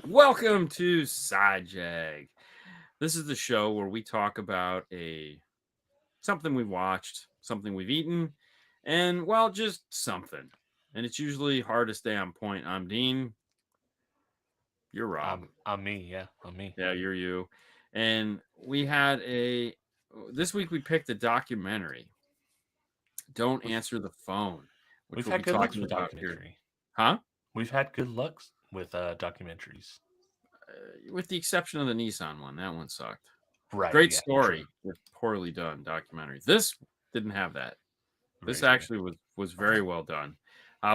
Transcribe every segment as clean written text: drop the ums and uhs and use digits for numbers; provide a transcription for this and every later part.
Welcome to Sidejag. This is the show where we talk about something we've watched, something we've eaten, and well, just something. And it's usually hard to stay on point. I'm Dean. You're Rob. I'm me. Yeah, I'm me. Yeah, you're you. And we had this week we picked a documentary. Don't We've answer the phone, which we've we'll had be good looks talking with about here. documentary. Huh? We've had good looks with documentaries. With the exception of the Nissan one, that one sucked. Right. Great Yeah. True. story, but poorly done documentary. This didn't have that. This Very true. actually was very well done,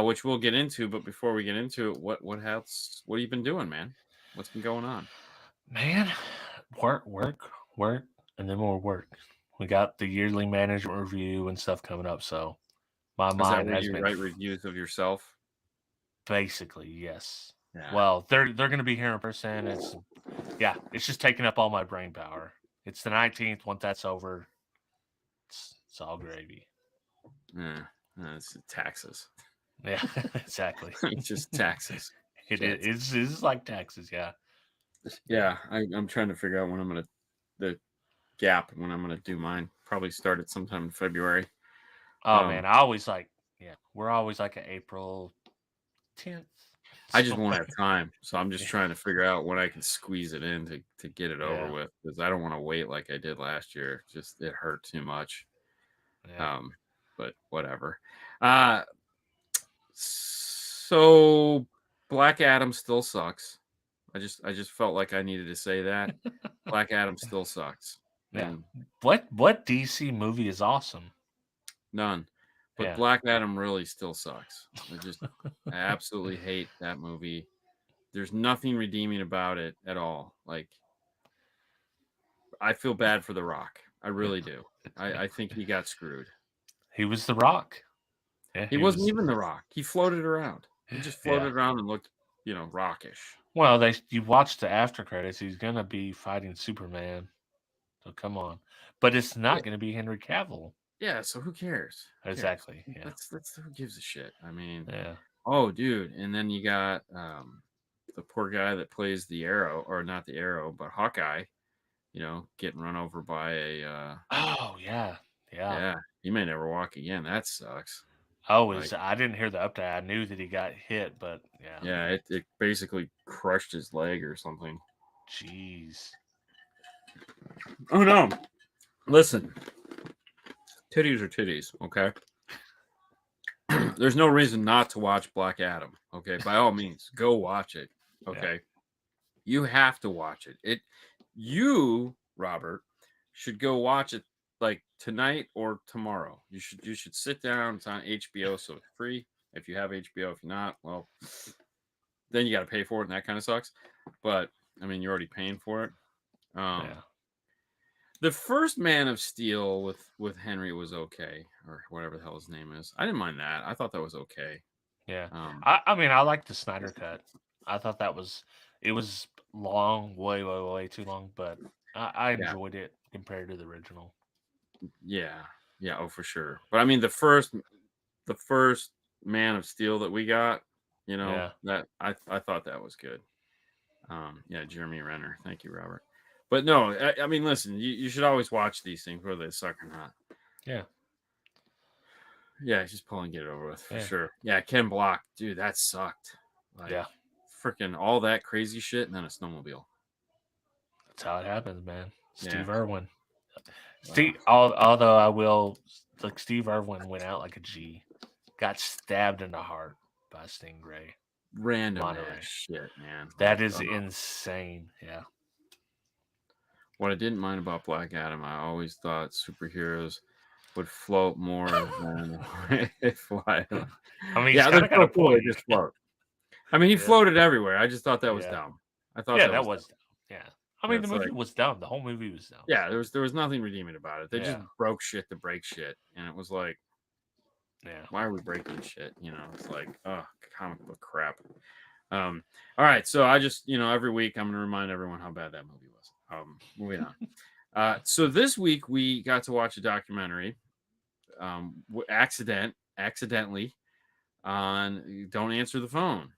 which we'll get into. But before we get into it, what else? What have you been doing, man? What's been going on? Man, work, and then more work. We got the yearly management review and stuff coming up, so my Is that mind where has you been write reviews of yourself? basically yes. Yeah. Well, they're going to be here in person. It's just taking up all my brain power. It's the 19th. Once that's over, it's all gravy. Yeah. It's taxes. Yeah, exactly. It's just taxes. It Shit. is. It's like taxes. Yeah. Yeah. I'm trying to figure out when the gap when I'm gonna do mine. Probably start it sometime in February. Oh man, I always we're always like an April 10th. I just won't have time, so I'm just Yeah. trying to figure out when I can squeeze it in to get it over Yeah. with because I don't want to wait like I did last year. Just it hurt too much. Yeah. But whatever. Uh, so Black Adam still sucks. I just felt like I needed to say that. Black Adam still sucks. Yeah. And What DC movie is awesome? none. But Yeah. Black Adam really still sucks. I absolutely hate that movie. There's nothing redeeming about it at all. Like I feel bad for The Rock. I really do. I think he got screwed. He was The Rock. Yeah, He he wasn't was. even The Rock. He floated around. He just Yeah. floated around and looked, rockish. Well, you watch the after credits. He's gonna be fighting Superman. So come on, but it's Yeah, not gonna be Henry Cavill. yeah. So who cares? Who cares? Exactly. Yeah. That's who gives a shit. I mean, Yeah. oh, dude. And then you got the poor guy that plays the Arrow, or not the Arrow, but Hawkeye. Getting run over by a Oh yeah. Yeah. yeah. He may never walk again. That sucks. Oh, Like, I didn't hear the update. I knew that he got hit, but yeah. yeah, it basically crushed his leg or something. Jeez. Oh no! Listen, titties are titties. Okay. There's no reason not to watch Black Adam. Okay, by all means, go watch it. Okay, Yeah. you have to watch it. You, Robert, should go watch it like tonight or tomorrow. You should sit down. It's on HBO, so it's free. If you have HBO, if you're not, well, then you got to pay for it, and that kind of sucks. But I mean, you're already paying for it. Yeah. The first Man of Steel with Henry was okay, or whatever the hell his name is. I didn't mind that. I thought that was okay. Yeah. Um, I mean, I like the Snyder cut. I thought it was long, way too long, but I yeah, enjoyed it compared to the original. yeah, yeah. Oh, for sure. But I mean, the first Man of Steel that we got, Yeah. that I thought that was good. Yeah, Jeremy Renner. Thank you, Robert. But no, I mean, listen, you should always watch these things, whether they suck or not. Yeah. Yeah, just pull and get it over with for Yeah. sure. Yeah, Ken Block, dude, that sucked. Like, Yeah. freaking all that crazy shit, and then a snowmobile. That's how it happens, man. Steve Yeah. Irwin. Although I will, like, Steve Irwin went out like a G. Got stabbed in the heart by a stingray. Random Monterey. ass shit, man. That Like, is insane. Yeah. what I didn't mind about Black Adam, I always thought superheroes would float more than they fly. I mean, he's Yeah, they're kind of got so a cool. They point. just float. I mean, he Yeah. floated everywhere. I just thought that was Yeah. dumb. I thought Yeah, that that was was dumb. dumb. Yeah. I mean, the It's movie like, was dumb. The whole movie was dumb. yeah, there was nothing redeeming about it. They just Yeah. broke shit to break shit, and it was like, Yeah. why are we breaking shit? It's like, oh, comic book crap. All right, so I just, every week I'm gonna remind everyone how bad that movie was. Moving on. So this week we got to watch a documentary, accidentally on Don't Answer the Phone.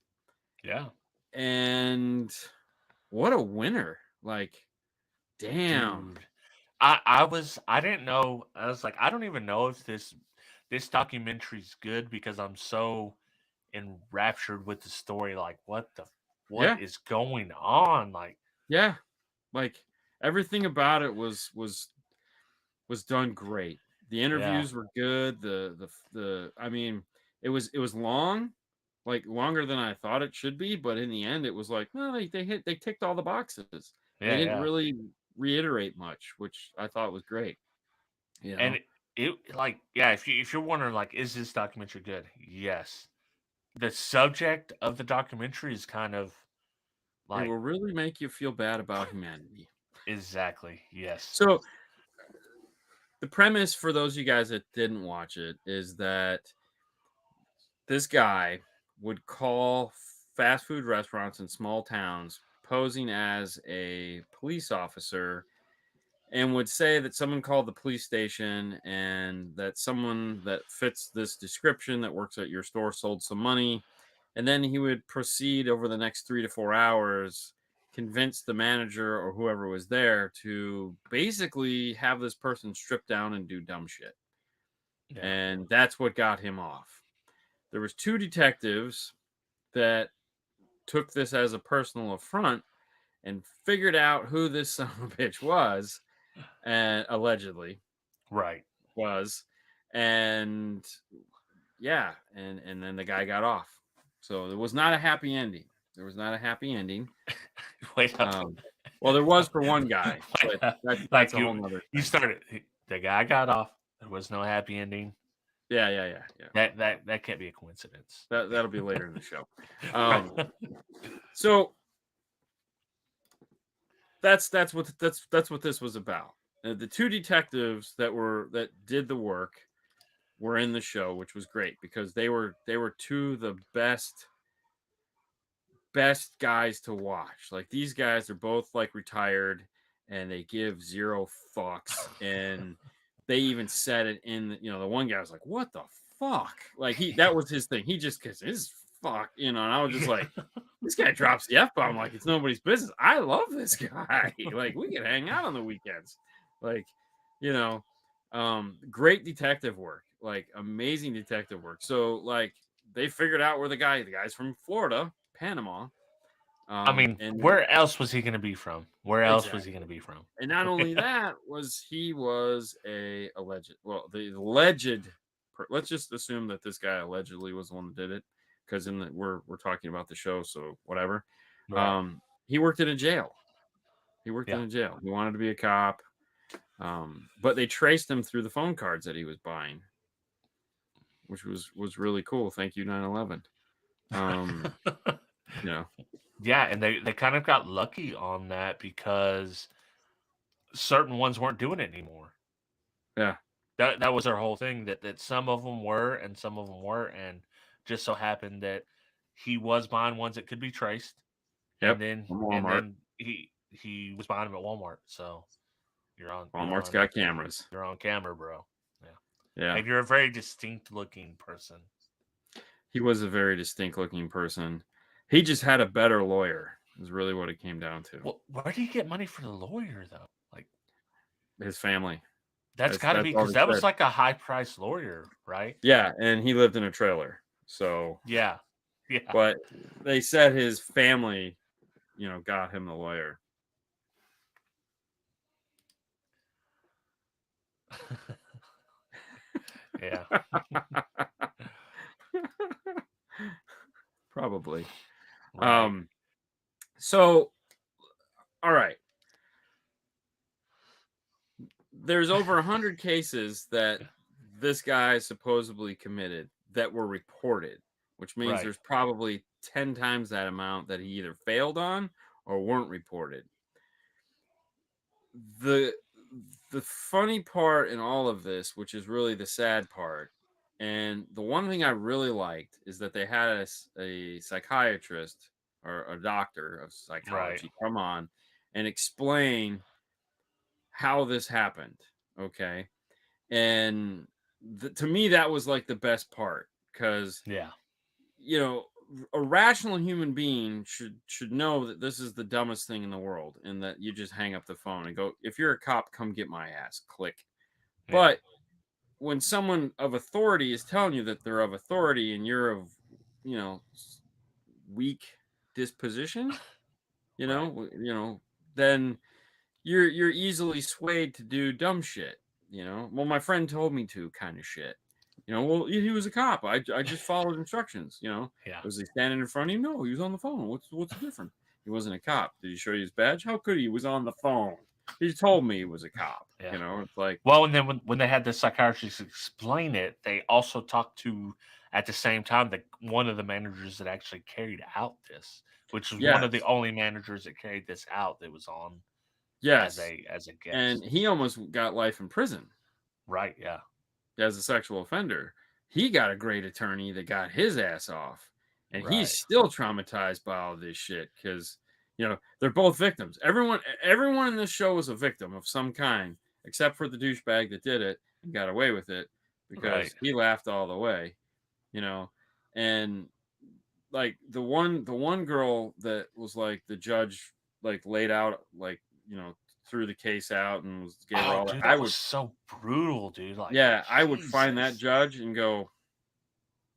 Yeah. And what a winner. Like, damn. Dude. I didn't know. I was like, I don't even know if this documentary's good because I'm so enraptured with the story. Like, what Yeah. is going on? Like, Yeah. Like everything about it was done great. The yeah, interviews were good. The I mean, it was long, like longer than I thought it should be, but in the end it was like, well, they ticked all the boxes. They yeah, didn't yeah. really reiterate much, which I thought was great, you And know. it like, yeah, if you're wondering like, is this documentary good? Yes. The subject of the documentary is kind of It like will really make you feel bad about humanity. exactly, yes. So, the premise for those of you guys that didn't watch it is that this guy would call fast food restaurants in small towns posing as a police officer and would say that someone called the police station and that someone that fits this description that works at your store sold some money. And then he would proceed over the next 3 to 4 hours, convince the manager or whoever was there to basically have this person stripped down and do dumb shit. Yeah. And that's what got him off. There was two detectives that took this as a personal affront and figured out who this son of a bitch was, and allegedly Right. was, and yeah, and then the guy got off. So it was not a happy ending. There was not a happy ending. Wait up. Well, there was for one guy, Wait but up. that's Like a whole nother you thing. started the guy got off. There was no happy ending. Yeah. That can't be a coincidence. That'll be later in the show. So that's what this was about. The two detectives that did the work were in the show, which was great because they were two of the best guys to watch. Like these guys are both like retired and they give zero fucks. And they even said it in the one guy was like, what the fuck? Like that was his thing. He just cause his fuck, and I was just like, this guy drops the F-bomb like it's nobody's business. I love this guy. Like we can hang out on the weekends. Like, great detective work, like amazing detective work. So like they figured out where the guy's from Florida, Panama. I mean, And where else was he going to be from? Where else was he exactly. going to be from? And not only that was he was a alleged, well, the alleged, let's just assume that this guy allegedly was the one that did it, because we're talking about the show, so whatever. Right. He worked in a jail. He worked in Yeah. a jail. He wanted to be a cop, but they traced him through the phone cards that he was buying, which was really cool. Thank you, 9/11. Yeah. Yeah, and they kind of got lucky on that because certain ones weren't doing it anymore. Yeah. That was our whole thing that some of them were and some of them weren't, and just so happened that he was buying ones that could be traced, and Yep. then From Walmart. he was buying them at Walmart. So Walmart's got cameras. you're on camera, bro. Yeah, Yeah. and you're a very distinct looking person. He was a very distinct looking person. He just had a better lawyer, is really what it came down to. Well, where do you get money for the lawyer though? Like His family. that's got to be all because he that was said. like a high priced lawyer, right? Yeah, and he lived in a trailer. So, Yeah, yeah. but they said his family, got him the lawyer. Yeah. Probably. Right. So, all right. There's over 100 cases that this guy supposedly committed that were reported, which means Right. there's probably 10 times that amount that he either failed on or weren't reported. The funny part in all of this, which is really the sad part, and the one thing I really liked is that they had a psychiatrist or a doctor of psychology come on and explain how this happened. Okay. And to me, that was like the best part because, Yeah. a rational human being should know that this is the dumbest thing in the world, and that you just hang up the phone and go, if you're a cop, come get my ass. Click. Yeah. But when someone of authority is telling you that they're of authority and you're of, weak disposition, Right. then you're easily swayed to do dumb shit. Well, my friend told me to, kind of shit. Well, he was a cop. I just followed instructions. Yeah. Was he standing in front of you? No, he was on the phone. What's the difference? He wasn't a cop. Did he show you his badge? How could he? He was on the phone. He told me he was a cop. Yeah. It's like, Well, and then when they had the psychiatrist explain it, they also talked to at the same time one of the managers that actually carried out this, which was one yes, of the only managers that carried this out that was on as yes, a and guest. he almost got life in prison Right. Yeah. as a sexual offender. He got a great attorney that got his ass off, and he's Right. still traumatized by all this shit because they're both victims. Everyone in this show was a victim of some kind, except for the douchebag that did it and got away with it Right. because he laughed all the way, and like the one girl that was like the judge like laid out like threw the case out and gave her Oh, all that. dude, I that would was so brutal, dude. Like, Yeah, I would find that Jesus. judge and go,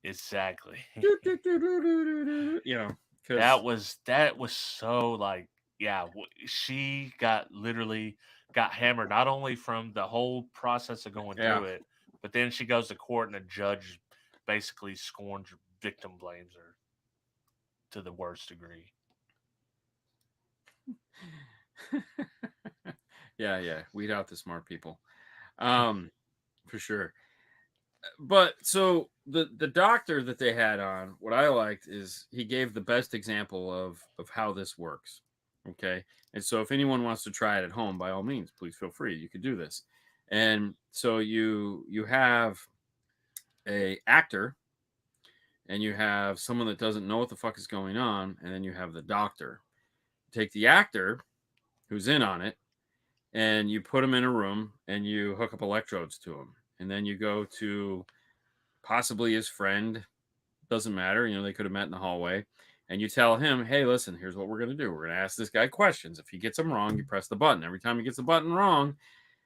Exactly. "Doo, doo, doo, doo, doo, doo, doo," because That was so like, yeah, she literally got hammered not only from the whole process of going yeah, through it, but then she goes to court and a judge basically scorns her, victim blames her to the worst degree. yeah, weed out the smart people, for sure. But so the doctor that they had on, what I liked is he gave the best example of how this works. Okay, and so if anyone wants to try it at home, by all means, please feel free. You could do this, and so you have a actor and you have someone that doesn't know what the fuck is going on, and then you have the doctor. Take the actor who's in on it, and you put him in a room, and you hook up electrodes to him, and then you go to possibly his friend. Doesn't matter, they could have met in the hallway, and you tell him, "Hey, listen, here's what we're going to do. We're going to ask this guy questions. If he gets them wrong, you press the button. Every time he gets the button wrong,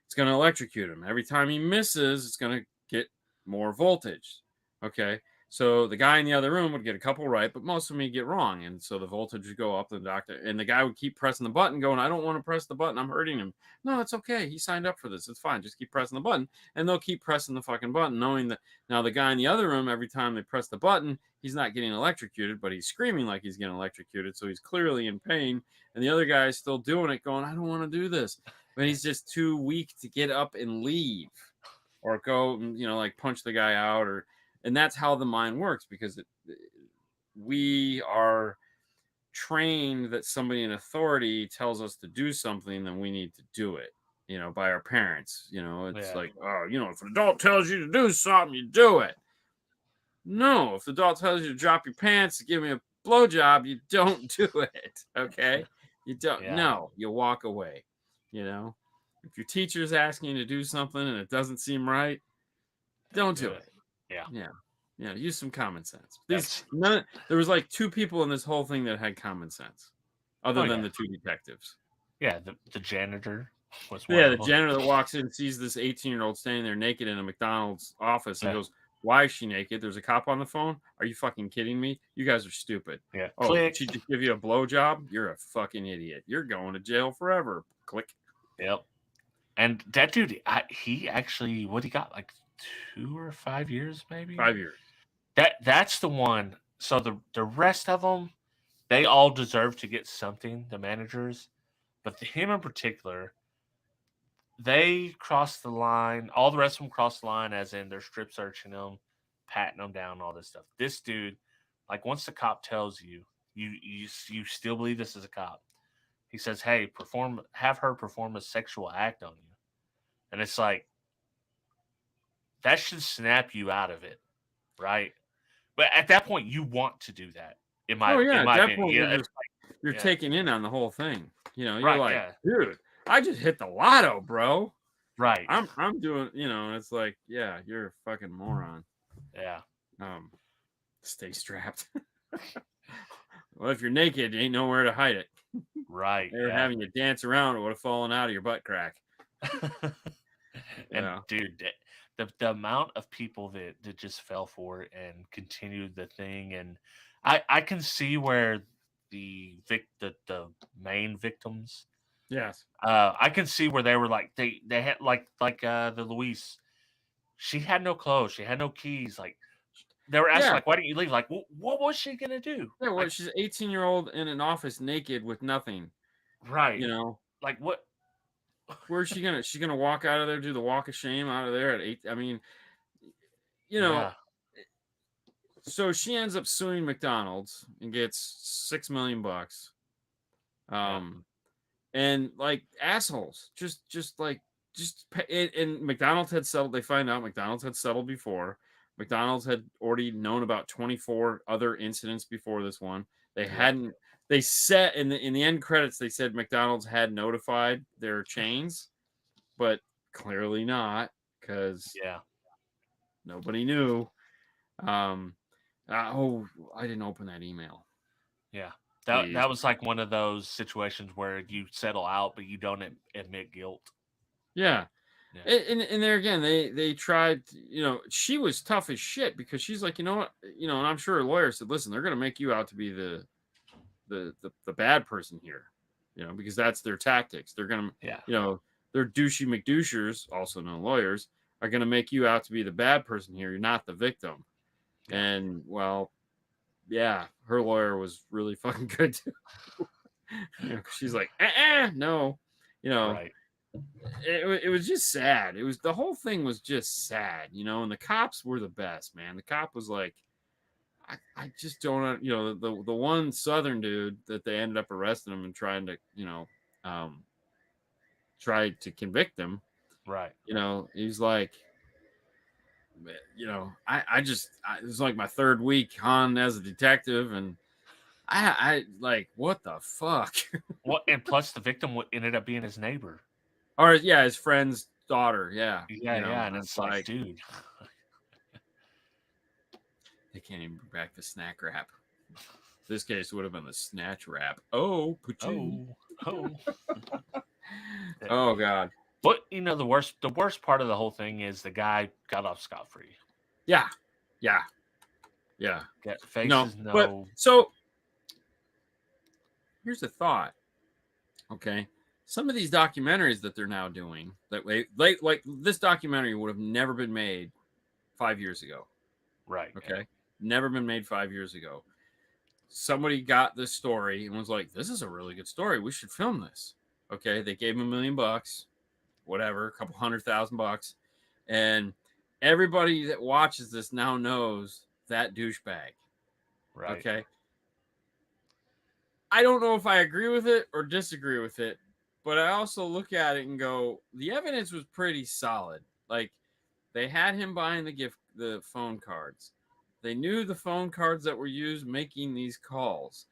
it's going to electrocute him. Every time he misses, it's going to get more voltage." Okay. So the guy in the other room would get a couple right, but most of them he'd get wrong. And so the voltage would go up, the doctor, and the guy would keep pressing the button, going, "I don't want to press the button. I'm hurting him." "No, it's okay. He signed up for this. It's fine. Just keep pressing the button." And they'll keep pressing the fucking button, knowing that now the guy in the other room, every time they press the button, he's not getting electrocuted, but he's screaming like he's getting electrocuted. So he's clearly in pain. And the other guy is still doing it, going, "I don't want to do this." But he's just too weak to get up and leave or go and like punch the guy out, and that's how the mind works, because we are trained that somebody in authority tells us to do something, then we need to do it, by our parents. It's Yeah. like, oh, if an adult tells you to do something, you do it. No, if the adult tells you to drop your pants to give me a blowjob, you don't do it. Okay, you don't. Yeah. No, you walk away. If your teacher's asking you to do something and it doesn't seem right, don't do Do it. it. Yeah. Yeah, use some common sense. That's There was like two people in this whole thing that had common sense, other oh than yeah. the two detectives. Yeah, the janitor was one Yeah, the of them. janitor that walks in sees this 18-year-old standing there naked in a McDonald's office and Yeah. goes, "Why is she naked? There's a cop on the phone. Are you fucking kidding me? You guys are stupid. Yeah. Oh, did Click. she just give you a blowjob? You're a fucking idiot. You're going to jail forever." Click. Yep. And that dude, he actually, what he got, like 2 or 5 years, maybe. 5 years. That's the one. So the rest of them, they all deserve to get something. The managers, but him in particular, they crossed the line. All the rest of them crossed the line, as in they're strip searching them, patting them down, all this stuff. This dude, like once the cop tells you, you still believe this is a cop. He says, "Hey, have her perform a sexual act on you," and it's like that should snap you out of it, right? But at that point, you want to do that. In Oh my yeah, in at my that opinion, point yeah, it's you're like, yeah, taking in on the whole thing. You're right, like, yeah, "Dude, I just hit the lotto, bro. right, I'm doing," it's like, yeah, you're a fucking moron. yeah. Um, Stay strapped. Well, if you're naked, ain't nowhere to hide it. Right. They were Yeah. having you dance around, it would have fallen out of your butt crack. And Yeah. dude, the amount of people that just fell for it and continued the thing, and I can see where the main victims, Yes. I can see where they were like they had the Luis, she had no clothes, she had no keys, like they were asking Yeah. like, why didn't you leave? Like, what was she gonna do? Yeah. Well, Like, she's an 18-year-old in an office naked with nothing. right, You know, like what? where's she gonna? She's gonna walk out of there, do the walk of shame out of there at 8. I mean, you know, Yeah, so she ends up suing McDonald's and gets $6 million. yeah, Um, and like assholes, and McDonald's had settled. They find out McDonald's had settled before. McDonald's had already known about 24 other incidents before this one. They yep, hadn't. They said in the end credits, they said McDonald's had notified their chains, but clearly not, because yeah, nobody knew. Um, oh, I didn't open that email. yeah. Please. That was like one of those situations where you settle out, but you don't admit guilt. Yeah. Yeah, And there again, they tried. She was tough as shit because she's like, you know what, and I'm sure her lawyer said, listen, they're gonna make you out to be the bad person here, because that's their tactics. They're gonna, yeah, they're douchey McDouchers, also known lawyers, are gonna make you out to be the bad person here. You're not the victim. yeah. And well, yeah, her lawyer was really fucking good too. 'Cause she's like, no, you know. Right. It was just sad. The whole thing was just sad, and the cops were the best, man. The cop was like, I just don't, the one Southern dude that they ended up arresting him and trying to, um, try to convict him. Right. He's like, it was like my third week on as a detective, and I like, what the fuck? Well, and plus the victim ended up being his neighbor. Or yeah, his friend's daughter. Yeah, Yeah, yeah, and and it's it's like, like, dude, they can't even bring back the snack wrap. This case would have been the snatch wrap. Oh, oh, oh. oh God. But the worst part of the whole thing is the guy got off scot free. Yeah, yeah, yeah. Got No, faces but no. so here's a thought. Okay, some of these documentaries that they're now doing, that way, like this documentary would have never been made 5 years ago. Right. Okay, Yeah. never been made 5 years ago. Somebody got this story and was like, "This is a really good story. We should film this." Okay, they gave him $1 million, whatever, a couple $100,000, and everybody that watches this now knows that douchebag. Right. Okay, I don't know if I agree with it or disagree with it, but I also look at it and go, the evidence was pretty solid. Like, they had him buying the phone cards. They knew the phone cards that were used making these calls.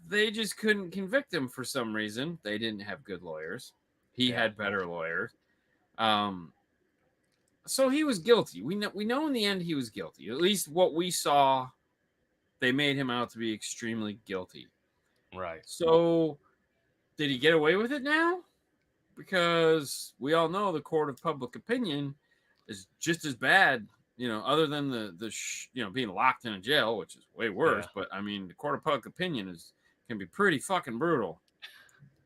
They just couldn't convict him for some reason. They didn't have good lawyers. He Yeah. had better lawyers. So he was guilty. We know in the end he was guilty. At least what we saw, they made him out to be extremely guilty. Right. So did he get away with it now? Because we all know the court of public opinion is just as bad, other than the being locked in a jail, which is way worse. Yeah. But I mean, the court of public opinion can be pretty fucking brutal,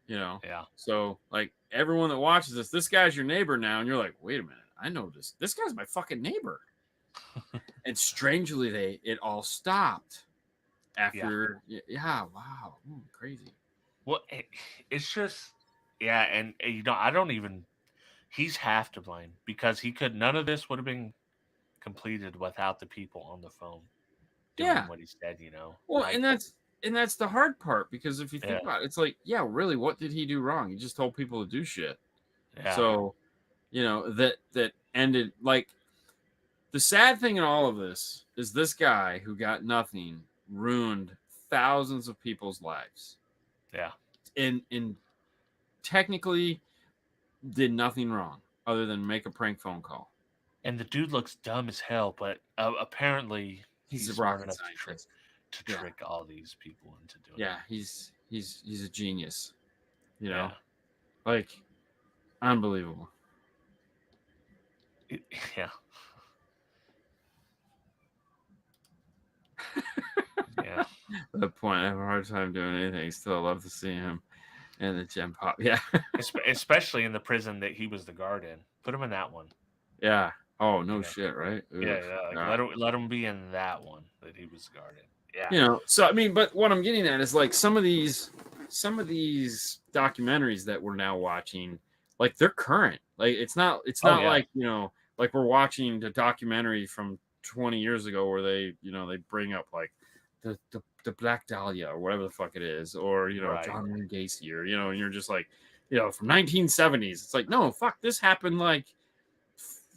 Yeah. So like, everyone that watches this guy's your neighbor now, and you're like, wait a minute, I know this guy's my fucking neighbor. And strangely, it all stopped after. Yeah, wow, crazy. Well, it's just, yeah, and I don't even. He's half to blame because none of this would have been completed without the people on the phone doing Yeah. what he said. Well, and that's the hard part, because if you think Yeah. about it, it's like, yeah, really, what did he do wrong? He just told people to do shit. Yeah. So, that ended, like, the sad thing in all of this is this guy who got nothing ruined thousands of people's lives. Yeah. And technically did nothing wrong other than make a prank phone call. And the dude looks dumb as hell, but apparently He's a smart rocket enough scientist. to Yeah. trick all these people into doing Yeah, it. he's a genius. You know, Yeah. like unbelievable. Yeah. Yeah. At that point, I have a hard time doing anything. Still love to see him in the gem pop. Yeah. Especially in the prison that he was the guard in. Put him in that one. Yeah. Oh, no You know? shit, right? Yeah, Oof, yeah. Like God. let him be in that one that he was the guard in. Yeah. You know, so I mean, but what I'm getting at is like some of these documentaries that we're now watching, like they're current. Like it's not Oh yeah. like, you know, like we're watching the documentary from 20 years ago where they, you know, they bring up like the Black Dahlia or whatever the fuck it is, or, you know, Right. John Wayne Gacy, or, you know, and you're just like, you know, from 1970s. It's like, no, fuck, this happened like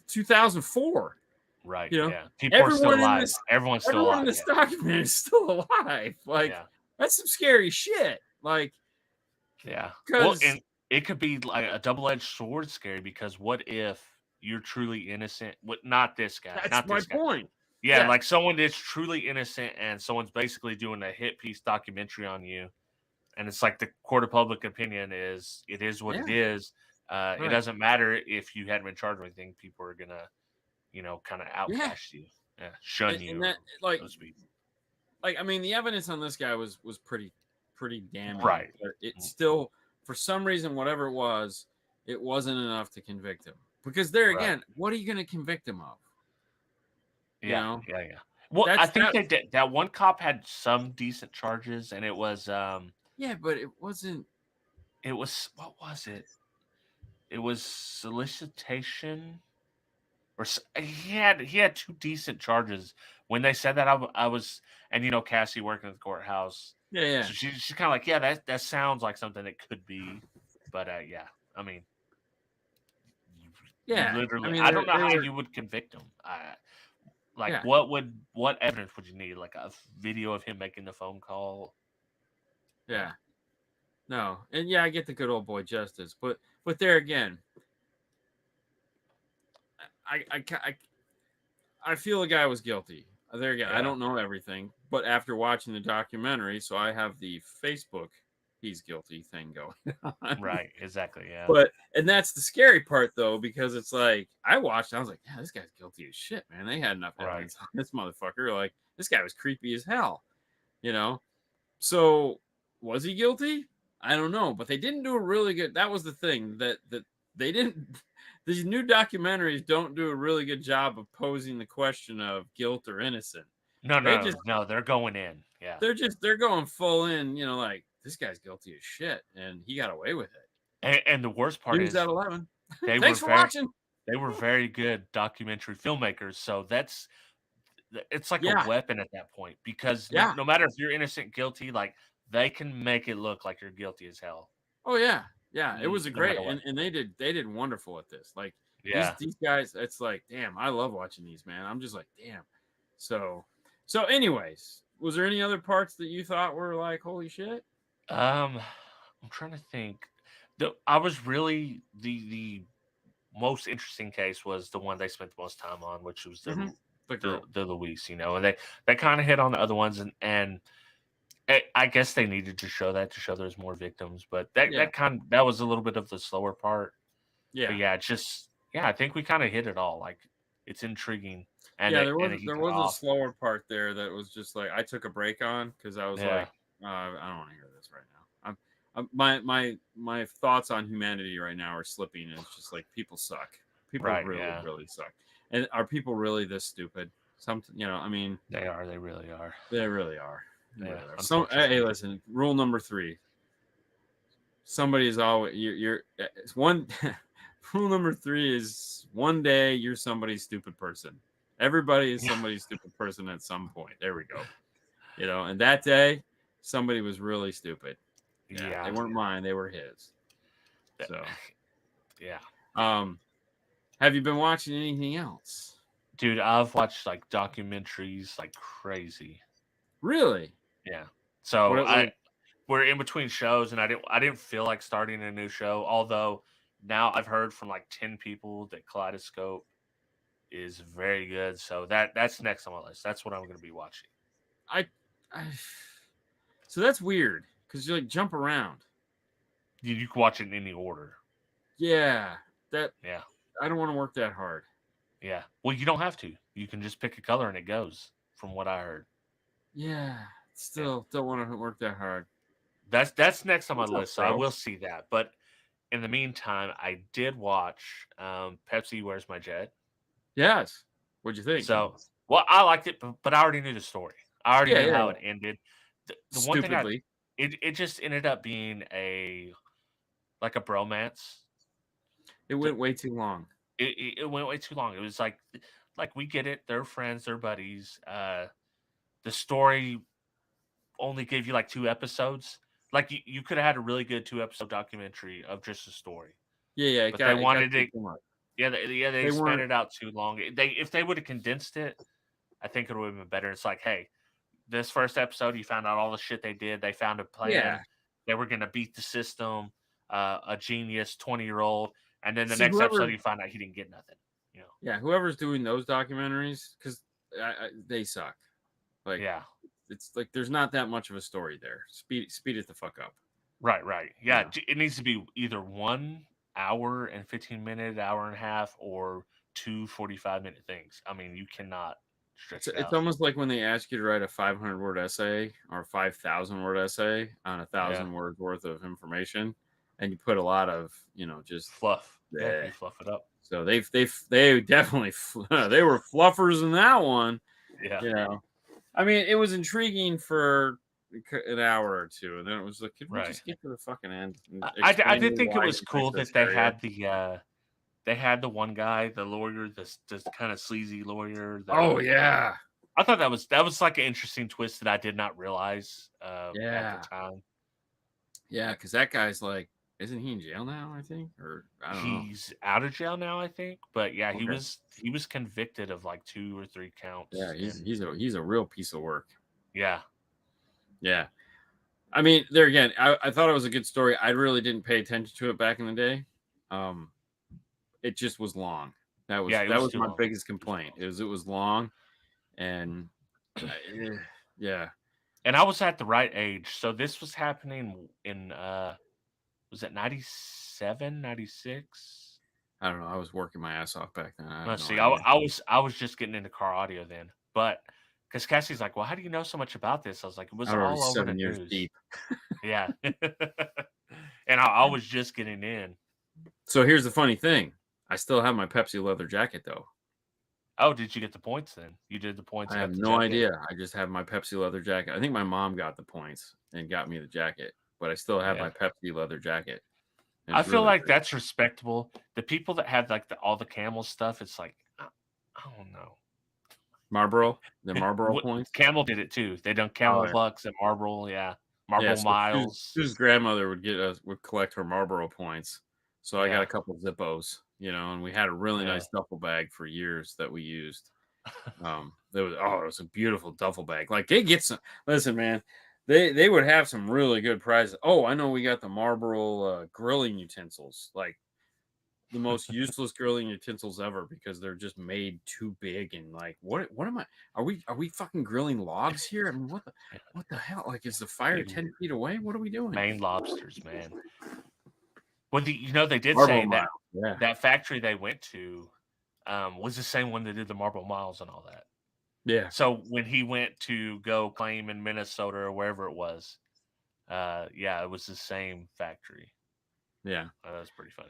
2004. Right. You know, Yeah. People are still everyone in alive. this Everyone's still everyone in alive. this Yeah. document is still alive. Like Yeah. that's some scary shit. Like, Yeah. Well, because and it could be like a double-edged sword scary because what if you're truly innocent? What? Not this guy. that's Not my this guy. point. Yeah, Yeah. like someone that's truly innocent and someone's basically doing a hit piece documentary on you. And it's like the court of public opinion is it is what it Yeah. is. It Right. doesn't matter if you hadn't been charged with anything. People are gonna, you know, kind of outcast you, shun you, And that, like, so to speak. I mean, the evidence on this guy was pretty damning. Right. But it still, for some reason, whatever it wasn't enough to convict him. Because there Right. again, what are you going to convict him of? You Yeah. know? Yeah. Yeah. Well, I That's think that. they did. That one cop had some decent charges, and it was Yeah, but it wasn't. what was it? It was solicitation, or he had two decent charges. When they said that, I was, and you know, Cassie working at the courthouse, Yeah. so she's kind of like, yeah, that sounds like something that could be, but yeah, I mean, you Yeah. literally, I mean, I don't know they how were. you would convict him. Like, Yeah. what evidence would you need? Like a video of him making the phone call? Yeah. No, and yeah, I get the good old boy justice, but there again, I feel the guy was guilty. There again, I Yeah. don't know everything, but after watching the documentary, so I have the Facebook he's guilty thing going on. Right, exactly, yeah. And that's the scary part though, because it's like I watched, I was like, yeah, this guy's guilty as shit, man. They had enough evidence on this motherfucker. Like this guy was creepy as hell, you know. So was he guilty? I don't know, but they didn't do a really good. That was the thing that they didn't. These new documentaries don't do a really good job of posing the question of guilt or innocent. No, They they're going in. Yeah. they're going full in. You know, like this guy's guilty as shit, and he got away with it. And the worst part News is at 11. they were Thanks for watching. they were very good documentary filmmakers. So it's like a Yeah, weapon at that point because yeah. no matter if you're innocent, guilty, like they can make it look like you're guilty as hell. Oh yeah, yeah. It was a No great, matter what. and they did wonderful at this. Like Yeah. these guys, it's like, damn, I love watching these, man. I'm just like, damn. So anyways, was there any other parts that you thought were like, holy shit? I'm trying to think. I was really the most interesting case was the one they spent the most time on, which was the Luis, you know, and they kind of hit on the other ones, and I guess they needed to show there's more victims, but that was a little bit of the slower part. Yeah, but yeah, it's just I think we kind of hit it all. Like it's intriguing, and yeah. There was a slower part there that was just like I took a break on because I was like, I don't want to hear this right now. My thoughts on humanity right now are slipping, and it's just like people suck. People really suck. And are people really this stupid? Something, you know. I mean, they are. They really are. They really are. Yeah. So, hey, listen. Rule number 3. Somebody is always you're it's one. Rule number 3 is one day you're somebody's stupid person. Everybody is somebody's stupid person at some point. There we go. You know, and that day somebody was really stupid. Yeah. They weren't mine. They were his. So, yeah. Have you been watching anything else? Dude, I've watched like documentaries like crazy. Really? Yeah. So we're in between shows, and I didn't feel like starting a new show. Although now I've heard from like 10 people that Kaleidoscope is very good. So that's next on my list. That's what I'm going to be watching. I so that's weird because you like jump around. You can watch it in any order. Yeah, that Yeah. I don't want to work that hard. Yeah. Well, you don't have to. You can just pick a color and it goes, from what I heard. Yeah, still don't want to work that hard. That's next on my What's up, list, so I bro? will see that. But in the meantime, I did watch Pepsi Where's My Jet. Yes. What'd you think? So, well, I liked it, but I already knew the story. I already knew how it ended. The one thing Stupidly. it just ended up being like a bromance. It went way too long. It went way too long. It was like we get it. They're friends. They're buddies. The story only gave you like 2 episodes. Like you could have had a really good 2-episode documentary of just the story. Yeah, But they wanted it it. too much. Yeah, they They weren't. expanded it out too long. If they would have condensed it, I think it would have been better. It's like, hey, this first episode, you found out all the shit they did. They found a plan. Yeah. They were going to beat the system. A genius 20-year-old, and then the See, next episode, you find out he didn't get nothing. You know. Yeah, whoever's doing those documentaries, because they suck. Like, Yeah. It's like there's not that much of a story there. Speed it the fuck up. Right. Yeah, it needs to be either 1 hour and 15-minute, hour and a half, or 2 45-minute things. I mean, you cannot stretch it out. It's almost like when they ask you to write a 500-word essay or a 5,000-word essay on 1,000 words worth of information, and you put a lot of just fluff. Yeah, you fluff it up. So they definitely they were fluffers in that one. Yeah. I mean, it was intriguing for an hour or two, and then it was like, could we just get to the fucking end? I did think it was cool that they had the one guy, the lawyer, this kind of sleazy lawyer. Yeah. I thought that was like an interesting twist that I did not realize at the time. Yeah, because that guy's like, isn't he in jail now? I think, or I don't know. He's out of jail now, I think. But yeah, he was convicted of like 2 or 3 counts. Yeah, he's a real piece of work. Yeah. I mean, there again, I thought it was a good story. I really didn't pay attention to it back in the day. It just was long. That was my biggest complaint. It was long, and yeah. And I was at the right age, so this was happening in was it 97, 96? I don't know. I was working my ass off back then. I was just getting into car audio then, but because Cassie's like, well, how do you know so much about this? I was like, it was all over 7 the years news. deep. Yeah. And I was just getting in. So here's the funny thing. I still have my Pepsi leather jacket, though. Oh, did you get the points then? You did the points. I have no idea. I just have my Pepsi leather jacket. I think my mom got the points and got me the jacket, but I still have my Pepsi leather jacket. I feel like that's respectable. The people that have like all the camel stuff, it's like, I don't know. Marlboro, the Marlboro points. Camel did it too. They done Camel Bucks and Marlboro, Marlboro Miles. His grandmother would collect her Marlboro points, so I got a couple Zippos, and we had a really nice duffel bag for years that we used. It was a beautiful duffel bag. Like they get some. Listen, man, they would have some really good prizes. Oh, I know we got the Marlboro grilling utensils, like the most useless grilling utensils ever because they're just made too big and like what am I? Are we fucking grilling logs here? I mean, what the hell? Like, is the fire 10 feet away? What are we doing? Maine lobsters, man. Well, they did say that that factory they went to was the same one that did the Marlboro Miles and all that. Yeah. So when he went to go claim in Minnesota or wherever it was, it was the same factory. Yeah. That was pretty funny.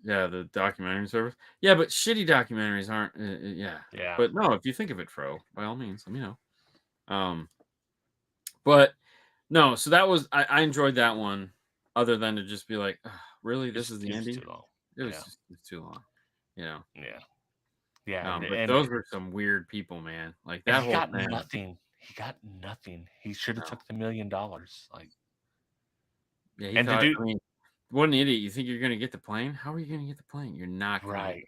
The documentary service. Yeah, but shitty documentaries aren't. But no, if you think of it, Fro, by all means, let me know. But no, so that was I enjoyed that one. Other than to just be like, really, this is the ending. Too long. It was just too long. Yeah. But those were some weird people, man. Like that whole thing. Nothing. He got nothing. He should have took the $1 million. Like, what an idiot! You think you're gonna get the plane? How are you gonna get the plane? You're not gonna right.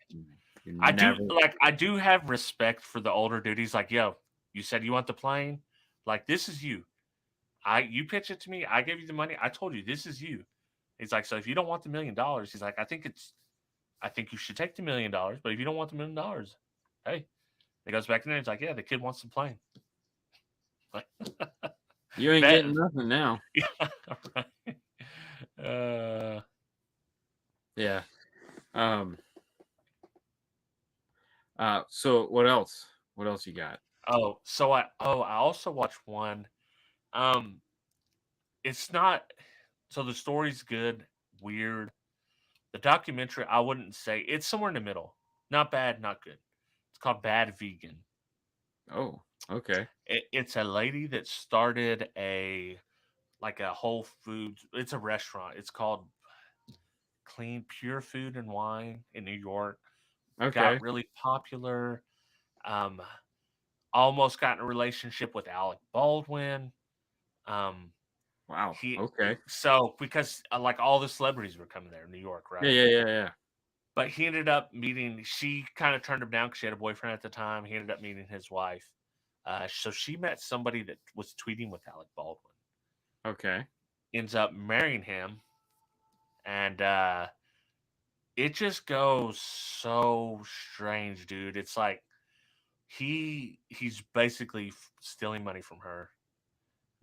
You're I do have respect for the older dude. He's like, yo, you said you want the plane. Like, this is you. You pitch it to me. I gave you the money. I told you this is you. He's like, so if you don't want the $1 million, he's like, I think you should take the $1 million, but if you don't want the $1 million, hey, he goes back in there. He's like, yeah, the kid wants to play. Like, you ain't getting nothing now. Yeah, right. Yeah. So what else? What else you got? I also watched one. It's not. So the story's good, weird. The documentary, I wouldn't say it's somewhere in the middle. Not bad, not good. It's called Bad Vegan. Oh, okay. It's a lady that started a Whole Foods. It's a restaurant. It's called Clean Pure Food and Wine in New York. Okay. Got really popular. Almost got in a relationship with Alec Baldwin. Wow. Okay. So because like all the celebrities were coming there in New York, right? Yeah. But he ended up meeting. She kind of turned him down because she had a boyfriend at the time. He ended up meeting his wife. So she met somebody that was tweeting with Alec Baldwin. Okay. Ends up marrying him, and it just goes so strange, dude. It's like he's basically stealing money from her.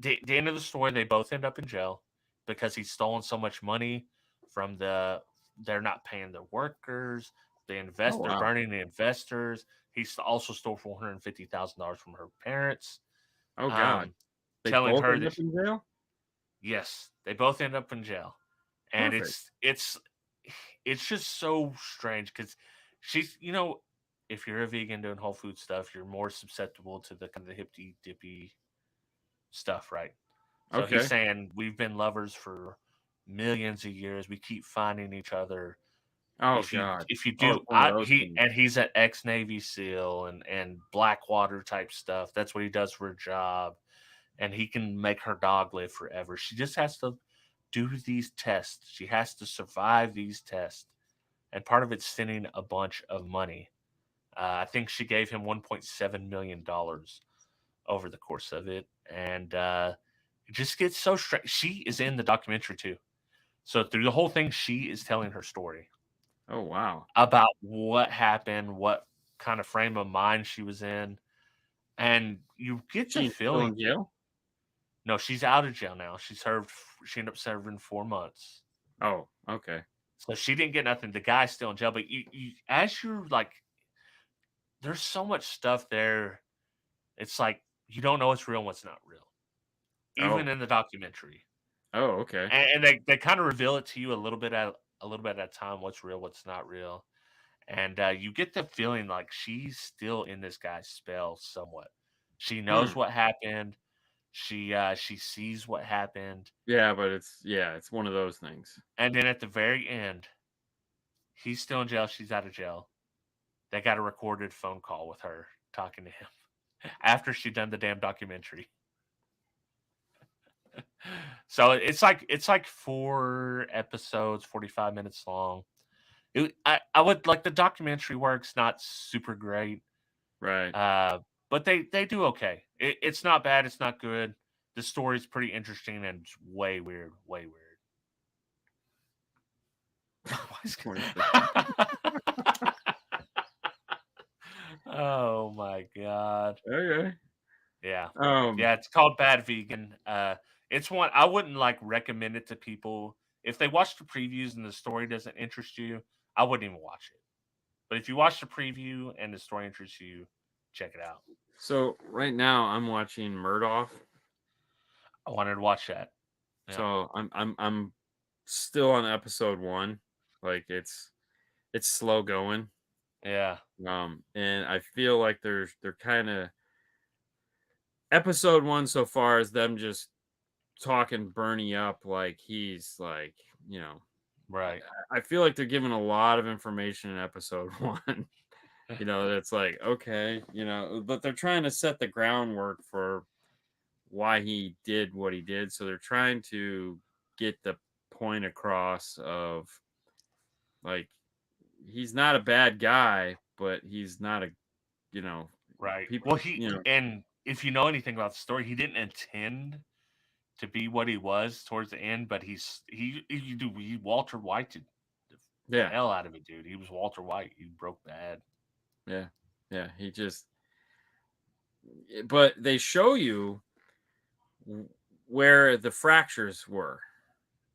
The end of the story, they both end up in jail because he's stolen so much money from they're not paying their workers, they're wow. burning the investors. He's also stole $450,000 from her parents. Oh God. They Telling both her end that up in jail? yes, they both end up in jail. And Perfect. it's just so strange because she's, if you're a vegan doing whole food stuff, you're more susceptible to the kind of the hippy dippy stuff, right? So Okay. he's saying we've been lovers for millions of years. We keep finding each other. Oh God. If you Oh, do, it's one of those things. he's an ex Navy SEAL and Blackwater type stuff. That's what he does for a job, and he can make her dog live forever. She just has to do these tests. She has to survive these tests, and part of it's sending a bunch of money. I think she gave him $1.7 million over the course of it, and it just gets so strange. She is in the documentary too, so through the whole thing, she is telling her story. Oh wow. About what happened, what kind of frame of mind she was in, and you get the She's still in feeling. jail? No, she's out of jail now. She ended up serving 4 months. Oh, okay. So she didn't get nothing. The guy's still in jail, but as you're like, there's so much stuff there. It's like you don't know what's real and what's not real, even Oh. in the documentary. Oh, okay. And they kind of reveal it to you a little bit at a time, what's real, what's not real, and you get the feeling like she's still in this guy's spell somewhat. She knows what happened. She sees what happened, Yeah, but it's one of those things. and then at the very end, he's still in jail. She's out of jail. They got a recorded phone call with her talking to him after she done the damn documentary. So it's like 4 episodes, 45 minutes long. I would like the documentary work's not super great, Right. but they do okay. It's not bad. It's not good. The story's pretty interesting and it's way weird. Way weird. Oh my god. Okay. Yeah. Yeah, it's called Bad Vegan. It's one I wouldn't like recommend it to people. If they watch the previews and the story doesn't interest you, I wouldn't even watch it. But if you watch the preview and the story interests you, check it out. So right now I'm watching Murdoch. I wanted to watch that. Yeah. So I'm still on episode 1. Like it's slow going. Yeah. And I feel like they're kind of episode 1 so far is them just talking Bernie up like he's like, Right. I feel like they're giving a lot of information in episode 1. That's like, okay, but they're trying to set the groundwork for why he did what he did. So they're trying to get the point across of like he's not a bad guy, but he's not a right. people Well, and if you know anything about the story, he didn't intend to be what he was towards the end, but he Walter White the hell out of it, dude. He was Walter White. He broke bad. Yeah. He just, but they show you where the fractures were.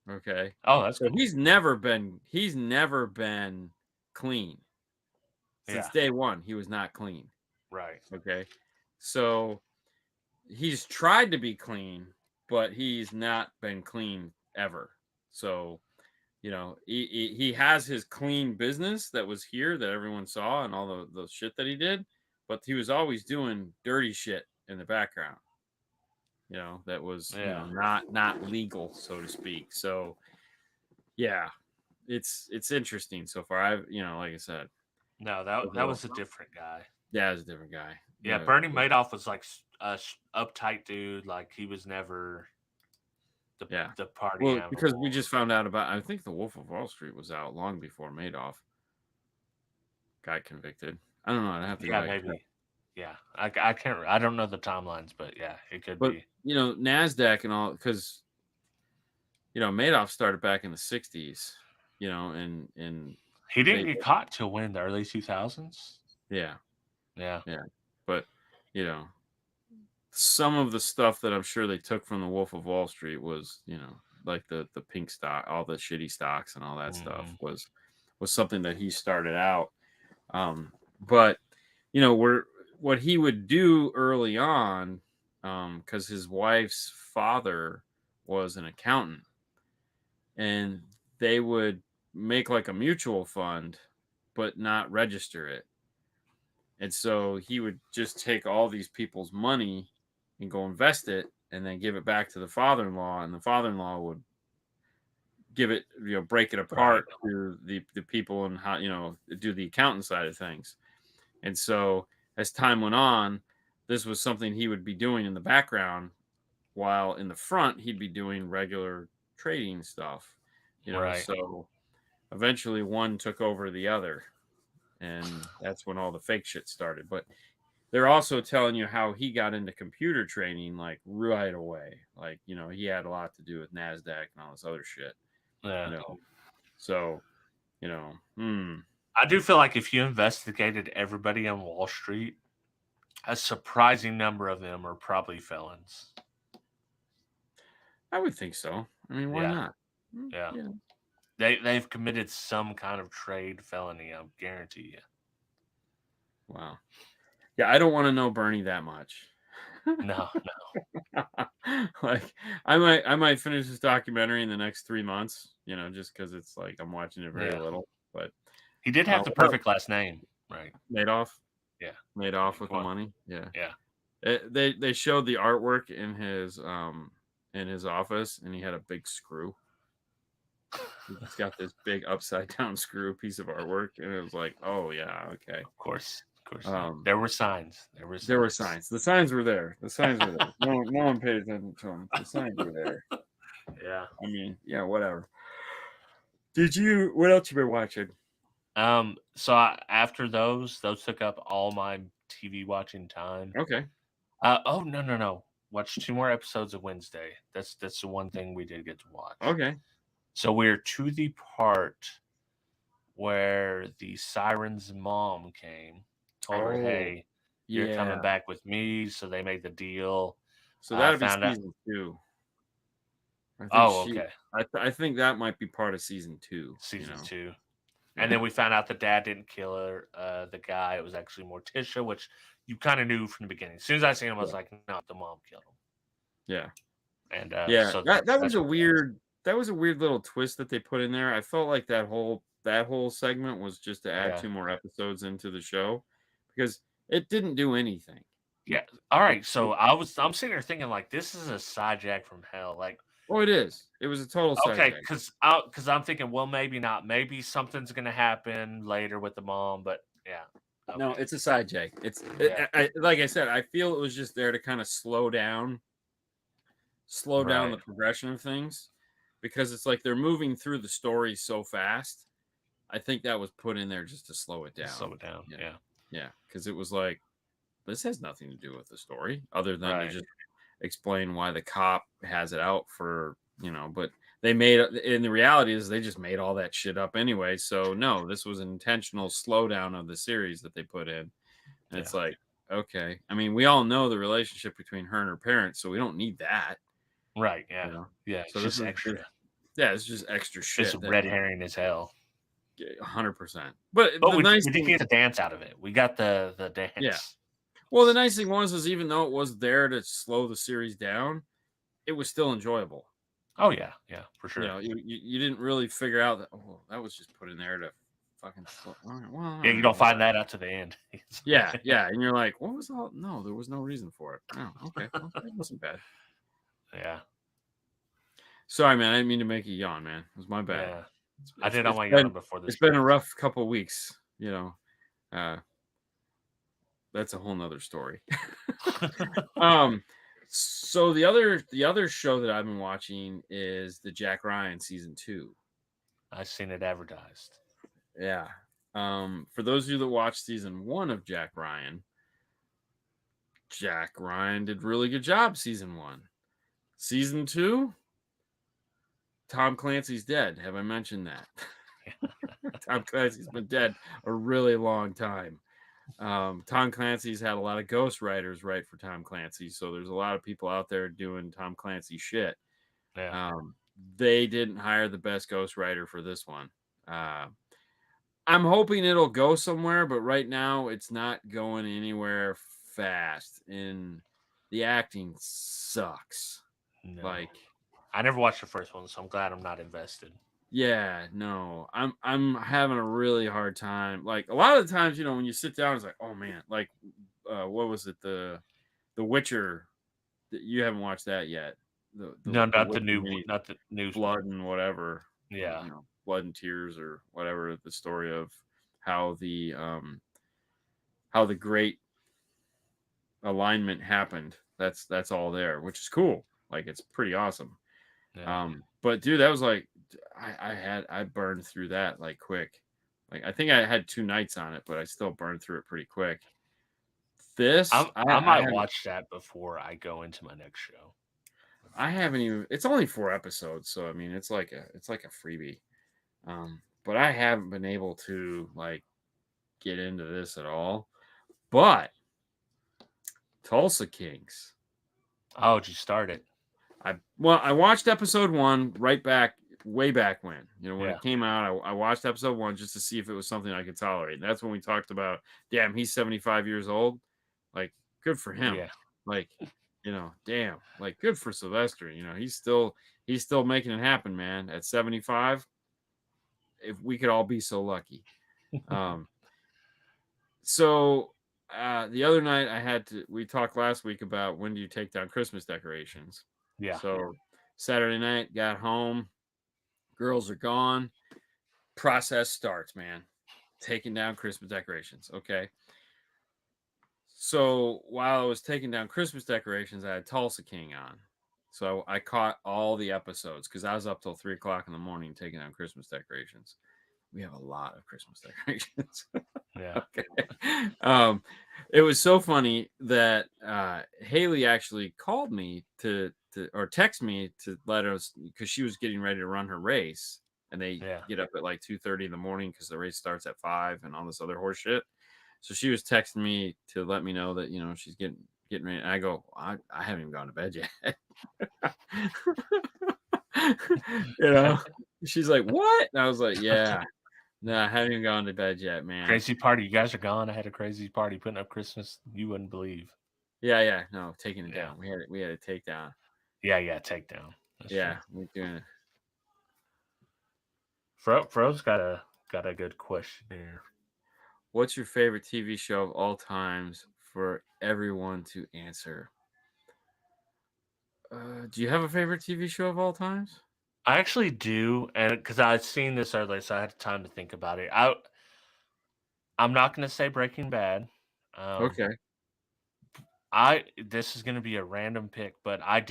Okay. Oh, that's So cool. he's never been clean since day one. He was not clean. Right. Okay. So he's tried to be clean, but he's not been clean ever. So, he has his clean business that was here that everyone saw and all the shit that he did, but he was always doing dirty shit in the background. That was not legal, so to speak. So yeah, it's interesting so far. I've like I said, no, that was a different guy. Yeah, it was a different guy. Yeah, Bernie Madoff was like a uptight dude. Like he was never the party animal. Because we just found out about. I think The Wolf of Wall Street was out long before Madoff got convicted. I don't know. I'd have to go back. Maybe. Yeah, I can't. I don't know the timelines, but yeah, it could be. NASDAQ and all, because Madoff started back in the '60s. And he didn't get caught till when, the early 2000s. Yeah. But some of the stuff that I'm sure they took from The Wolf of Wall Street was like the pink stock, all the shitty stocks and all that stuff was something that he started out. But what he would do early on, because his wife's father was an accountant, and they would make like a mutual fund, but not register it. And so he would just take all these people's money and go invest it and then give it back to the father-in-law, and the father-in-law would give it, break it apart to the people and how, do the accountant side of things. And so as time went on, this was something he would be doing in the background, while in the front he'd be doing regular trading stuff. So eventually one took over the other, and that's when all the fake shit started. But they're also telling you how he got into computer training like right away. Like, he had a lot to do with NASDAQ and all this other shit. Yeah. So, I do feel like if you investigated everybody on Wall Street, a surprising number of them are probably felons. I would think so. I mean, why not? Yeah. They've committed some kind of trade felony, I guarantee you. Wow. Yeah, I don't want to know Bernie that much. No. Like, I might finish this documentary in the next 3 months, just because it's like I'm watching it very little. But he did have the perfect last name, right? Madoff. Yeah, Madoff with the money. Yeah. Yeah. They showed the artwork in his office, and he had a big screw. He's got this big upside down screw piece of artwork, and it was like, oh yeah, okay. Of course. There were signs. There were signs. The signs were there. No one paid attention to them. The signs were there. Yeah. I mean, yeah, whatever. What else you been watching? So after those took up all my TV watching time. Okay. Oh no. Watched 2 more episodes of Wednesday. That's the one thing we did get to watch. Okay. So we're to the part where the siren's mom came, told her, "Hey, you're coming back with me." So they made the deal. So that'd be season 2. Okay. I think that might be part of season 2. Season 2. And then we found out the dad didn't kill her. The guy, it was actually Morticia, which you kind of knew from the beginning. As soon as I seen him, I was like, "No, the mom killed him." Yeah. And so that was a weird. That was a weird little twist that they put in there. I felt like that whole segment was just to add 2 more episodes into the show, because it didn't do anything. Yeah. All right. So I'm sitting here thinking like, this is a sidejag from hell. Like, oh, it is. It was a total sidejag. Okay, because I'm thinking, well, maybe not. Maybe something's gonna happen later with the mom, but yeah. Okay. No, it's a sidejag. It's like I said, I feel it was just there to kind of slow down the progression of things, because it's like they're moving through the story so fast. I think that was put in there just to slow it down. Yeah. Because it was like, this has nothing to do with the story, other than to just explain why the cop has it out for, but they made, and the reality is they just made all that shit up anyway. So no, this was an intentional slowdown of the series that they put in. And it's like, okay. I mean, we all know the relationship between her and her parents, so we don't need that. Right. Yeah. Yeah. So It's this just is extra. it's just extra shit. Just red herring as hell. 100%. But But the we nice did thing, get the dance out of it. We got the dance. yeah. Well, the nice thing was even though it was there to slow the series down, it was still enjoyable. Oh yeah, for sure. You didn't really figure out that that was just put in there to fucking slow. Well, Yeah, you don't find that out to the end. yeah, and you're like, what was all? No, there was no reason for it. Oh, okay, well, that wasn't bad. Yeah. Sorry, man. I didn't mean to make you yawn, man. It was my bad. Yeah. I did on my yawn before this. It's been a rough couple of weeks, That's a whole nother story. So the other show that I've been watching is the Jack Ryan season 2. I've seen it advertised. Yeah. For those of you that watched season 1 of Jack Ryan did really good job season 1. Season 2, Tom Clancy's dead. Have I mentioned that? Tom Clancy's been dead a really long time. Tom Clancy's had a lot of ghostwriters write for Tom Clancy, so there's a lot of people out there doing Tom Clancy shit. Yeah. They didn't hire the best ghostwriter for this one. I'm hoping it'll go somewhere, but right now it's not going anywhere fast, and the acting sucks. No. Like, I never watched the first one, so I'm glad I'm not invested. Yeah, no, I'm having a really hard time. Like, a lot of the times, when you sit down, it's like, oh man, like, what was it, the Witcher? You haven't watched that yet? No, not the new Blood and whatever. Yeah, Blood and Tears or whatever. The story of how the great alignment happened. That's all there, which is cool. Like, it's pretty awesome. Yeah. But dude, that was like, I burned through that like quick. Like, I think I had 2 nights on it, but I still burned through it pretty quick. This I might watch that before I go into my next show. I haven't even. It's only 4 episodes, so I mean, it's like a freebie. But I haven't been able to like get into this at all. But Tulsa Kings. Oh, did you start it? I watched episode 1 way back when. When it came out, I watched episode 1 just to see if it was something I could tolerate. And that's when we talked about, damn, he's 75 years old. Like, good for him. Yeah. Like, damn, like, good for Sylvester. He's still making it happen, man. At 75, if we could all be so lucky. So the other night we talked last week about when do you take down Christmas decorations. Yeah. So Saturday night, got home, girls are gone, process starts, man. Taking down Christmas decorations. Okay. So while I was taking down Christmas decorations, I had Tulsa King on. So I caught all the episodes because I was up till 3:00 in the morning taking down Christmas decorations. We have a lot of Christmas decorations. Yeah. Okay. It was so funny that Haley actually called me or text me to let us, because she was getting ready to run her race, and they get up at like 2:30 in the morning because the race starts at 5 and all this other horse shit. So she was texting me to let me know that she's getting ready. And I go, I haven't even gone to bed yet. She's like, what? And I was like, yeah. No, I haven't even gone to bed yet, man. Crazy party. You guys are gone. I had a crazy party putting up Christmas. You wouldn't believe. Yeah. No, taking it down. We had a takedown. Yeah, takedown. Yeah, we're doing it. Fro's got a good question here. What's your favorite TV show of all times for everyone to answer? Do you have a favorite TV show of all times? I actually do, and because I'd seen this earlier, so I had time to think about it. I'm not going to say Breaking Bad. Okay. This is going to be a random pick, but I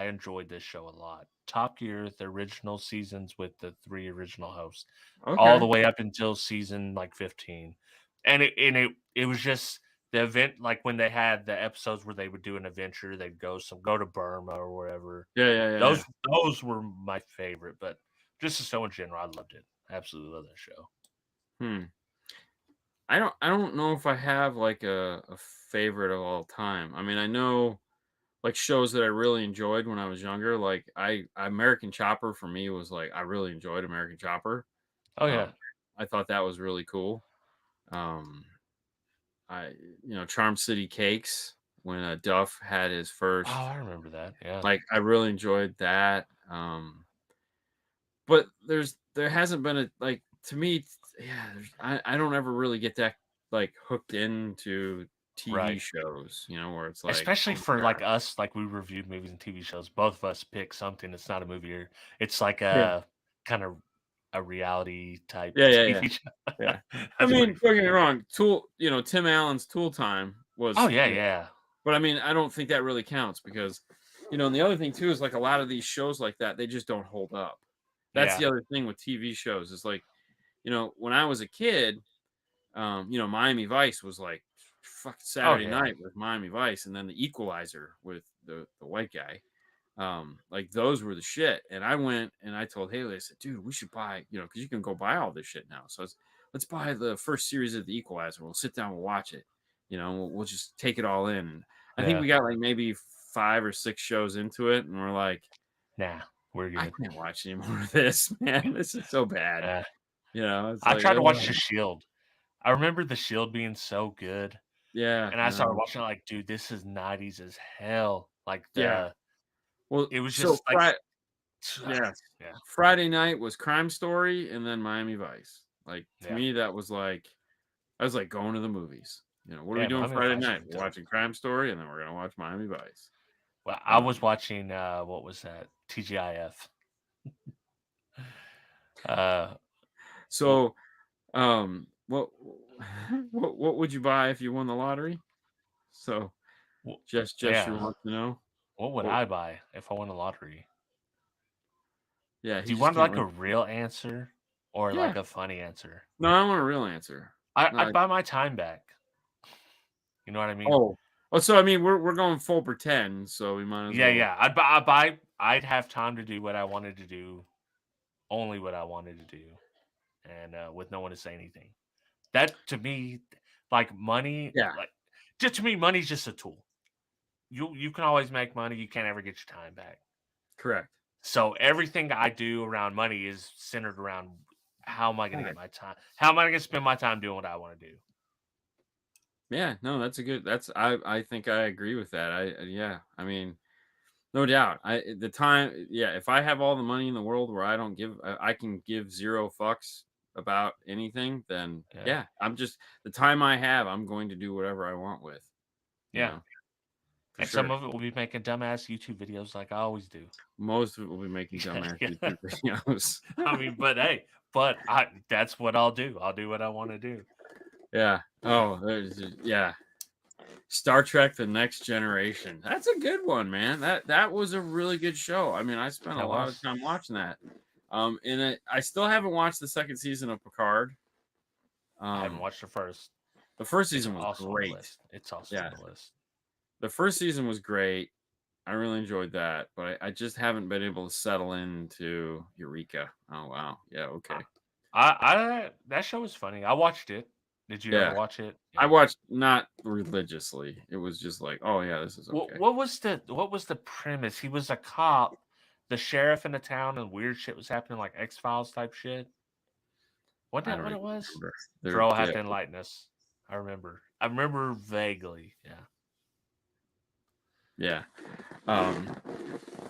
enjoyed this show a lot. Top Gear, the original seasons with the 3 original hosts, all the way up until season like 15, and it was just The event, like when they had the episodes where they would do an adventure, they'd go to Burma or wherever. Yeah. Those were my favorite, but just the show in general, I loved it. Absolutely love that show. I don't know if I have like a favorite of all time. I mean, I know like shows that I really enjoyed when I was younger. Like American Chopper for me was like I really enjoyed American Chopper. Oh yeah. Um, I thought that was really cool. Um, I Charm City Cakes when Duff had his Oh, first. I remember that. Yeah. Like I really enjoyed that. But there hasn't been a like to me. Yeah, I don't ever really get that like hooked into TV Right. shows. Where it's like, Especially oh for my like god, us, like we reviewed movies and TV shows. Both of us pick something that's not a movie or it's like yeah, a kind of a reality type yeah. TV show. Yeah. I That's pretty mean, don't get funny. me wrong. Tim Allen's Tool Time Oh was, yeah, yeah. but I mean, I don't think that really counts because, and the other thing too is like a lot of these shows like that, they just don't hold up. That's Yeah. the other thing with TV shows is like, when I was a kid, Miami Vice was like fucking Oh Saturday yeah. night with Miami Vice, and then the Equalizer with the white guy. Like those were the shit. And I went and I told Haley, I said, dude, we should buy, because you can go buy all this shit now. So let's buy the first series of the Equalizer. We'll sit down, we'll watch it. We'll just take it all in. And I think Yeah. we got like maybe 5 or 6 shows into it, and we're like, Nah, we're I good. can't watch any more of this, man. This is so bad. Yeah. It's I like, tried to watch The Shield. I remember The Shield being so good, yeah, and I started no, watching it like, dude, this is 90s as hell. Like yeah. Well, it was so just like, yes, yeah, Friday night was Crime Story, and then Miami Vice. Like to yeah, me, that was like I was like going to the movies. What are we yeah. doing Miami Friday Vice night? was We're dope. watching Crime Story, and then we're gonna watch Miami Vice. Well, I was Um, watching what was that? TGIF. Uh, w- so, what what would you buy if you won the lottery? So, Jester yeah. wants to know. What would What, I buy if I won the lottery? yeah, Do he you just want can't like wait. a real answer or Yeah, like a funny answer? no, I want a real answer. I'd Like, buy my time back. You know what I mean? oh, so I mean, we're going full pretend, so we might as Yeah, well. yeah. I'd buy. I'd have time to do what I wanted to do, only what I wanted to do, and with no one to say anything. That to me, like money, Yeah, like just to me, money's just a tool. You can always make money. You can't ever get your time back. correct. So everything I do around money is centered around how am I going to get Right. my time? How am I going to spend my time doing what I want to do? Yeah, no, that's a good. I think I agree with that. Yeah, I mean, no doubt. The time, yeah, if I have all the money in the world where I don't give I can give 0 fucks about anything, then Yeah, yeah, I'm just the time I have, I'm going to do whatever I want with, you yeah. know, for And some sure. of it will be making dumbass YouTube videos like I always do. Most of it will be making dumbass Yeah. YouTube videos. I mean, but hey, but I that's what I'll do. I'll do what I want to do. Yeah. Oh, yeah. Star Trek: The Next Generation. That's a good one, man. That was a really good show. I mean, I spent a That lot of was. time watching that. I still haven't watched the second season of Picard. I haven't Um, watched the first. the first It's season was also on the great. list. It's also Yeah, on the list. the first season was great. I really enjoyed that, but I just haven't been able to settle into Eureka. Oh wow, yeah, okay, I that show was funny. I watched it. Did you ever yeah. watch it? I Yeah. watched not religiously. It was just like, oh yeah, this is okay. What was the premise? He was a cop, the sheriff in the town, and weird shit was happening, like X-Files type shit. Wasn't I that don't what it even was? remember. Dro have Yeah, to enlighten us. I remember. I remember vaguely. Yeah. yeah. Um,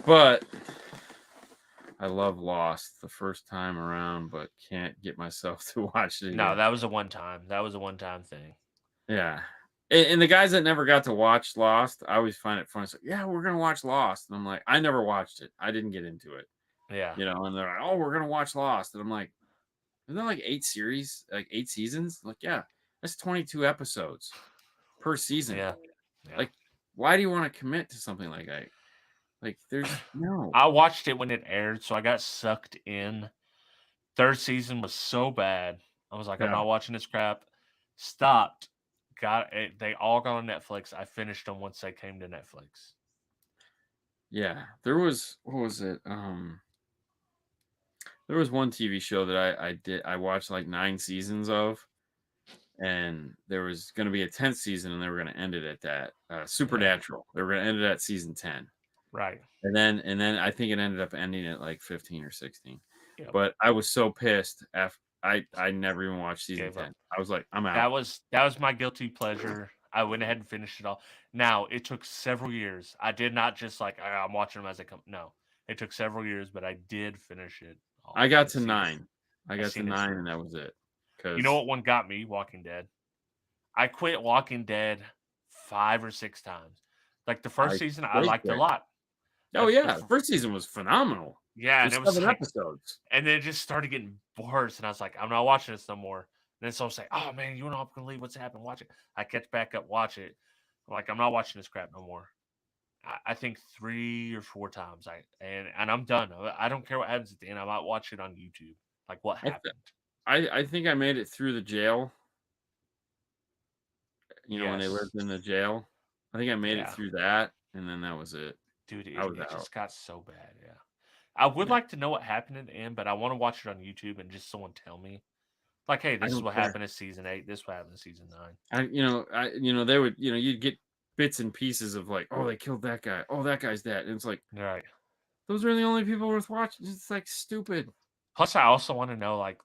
but I love Lost the first time around, but can't get myself to watch it No, again. that was a one time. That was a one time thing. Yeah. And the guys that never got to watch Lost, I always find it funny. It's like, yeah, we're gonna watch Lost. And I'm like, I never watched it. I didn't get into it. Yeah. And they're like, oh, we're gonna watch Lost. And I'm like, isn't there like 8 seasons? Like, yeah, that's 22 episodes per season. Yeah. Yeah. Like, why do you want to commit to something like that? Like, there's no. I watched it when it aired, so I got sucked in. Third season was so bad. I was like, I'm Yeah. not watching this crap. Stopped. got it. They all got on Netflix. I finished them once they came to Netflix. Yeah, there was what was it? There was one TV show that I watched like 9 seasons of, and there was going to be a 10th season, and they were going to end it at that. Supernatural. They were going to end it at season 10, Right. and then I think it ended up ending at like 15 or 16. Yep. But I was so pissed after I never even watched season Gave 10. up. I was like, I'm out. That was my guilty pleasure. I went ahead and finished it all. Now it took several years. I did not just like I'm watching them as they come. No, it took several years, but I did finish it. All. I got to 9. I got to seen it 9, through. and that was it. You know what one got me? Walking Dead. I quit Walking Dead 5 or 6 times. Like the first season, I liked a lot. Oh yeah, the first season was phenomenal. Yeah, and it was 7 like, episodes. and then it just started getting worse, and I was like, I'm not watching this no more. And then someone say, "Oh man, you know I'm gonna leave. What's happened? Watch it." I catch back up, watch it. I'm like, I'm not watching this crap no more. I think 3 or 4 times. And I'm done. I don't care what happens at the end. I might watch it on YouTube. Like what happened. I think I made it through the jail. You know, when they Yes. lived in the jail. I think I made it through that, and then that was it. Dude, I was it out. just got so bad. Yeah. I would like to know what happened at the end, but I want to watch it on YouTube and just someone tell me. Like, hey, this is what happened in season 8. This is what happened in season 9. They would, you'd get bits and pieces of like, oh, they killed that guy. Oh, that guy's dead. And it's like, right. Those are the only people worth watching. It's like stupid. Plus, I also want to know like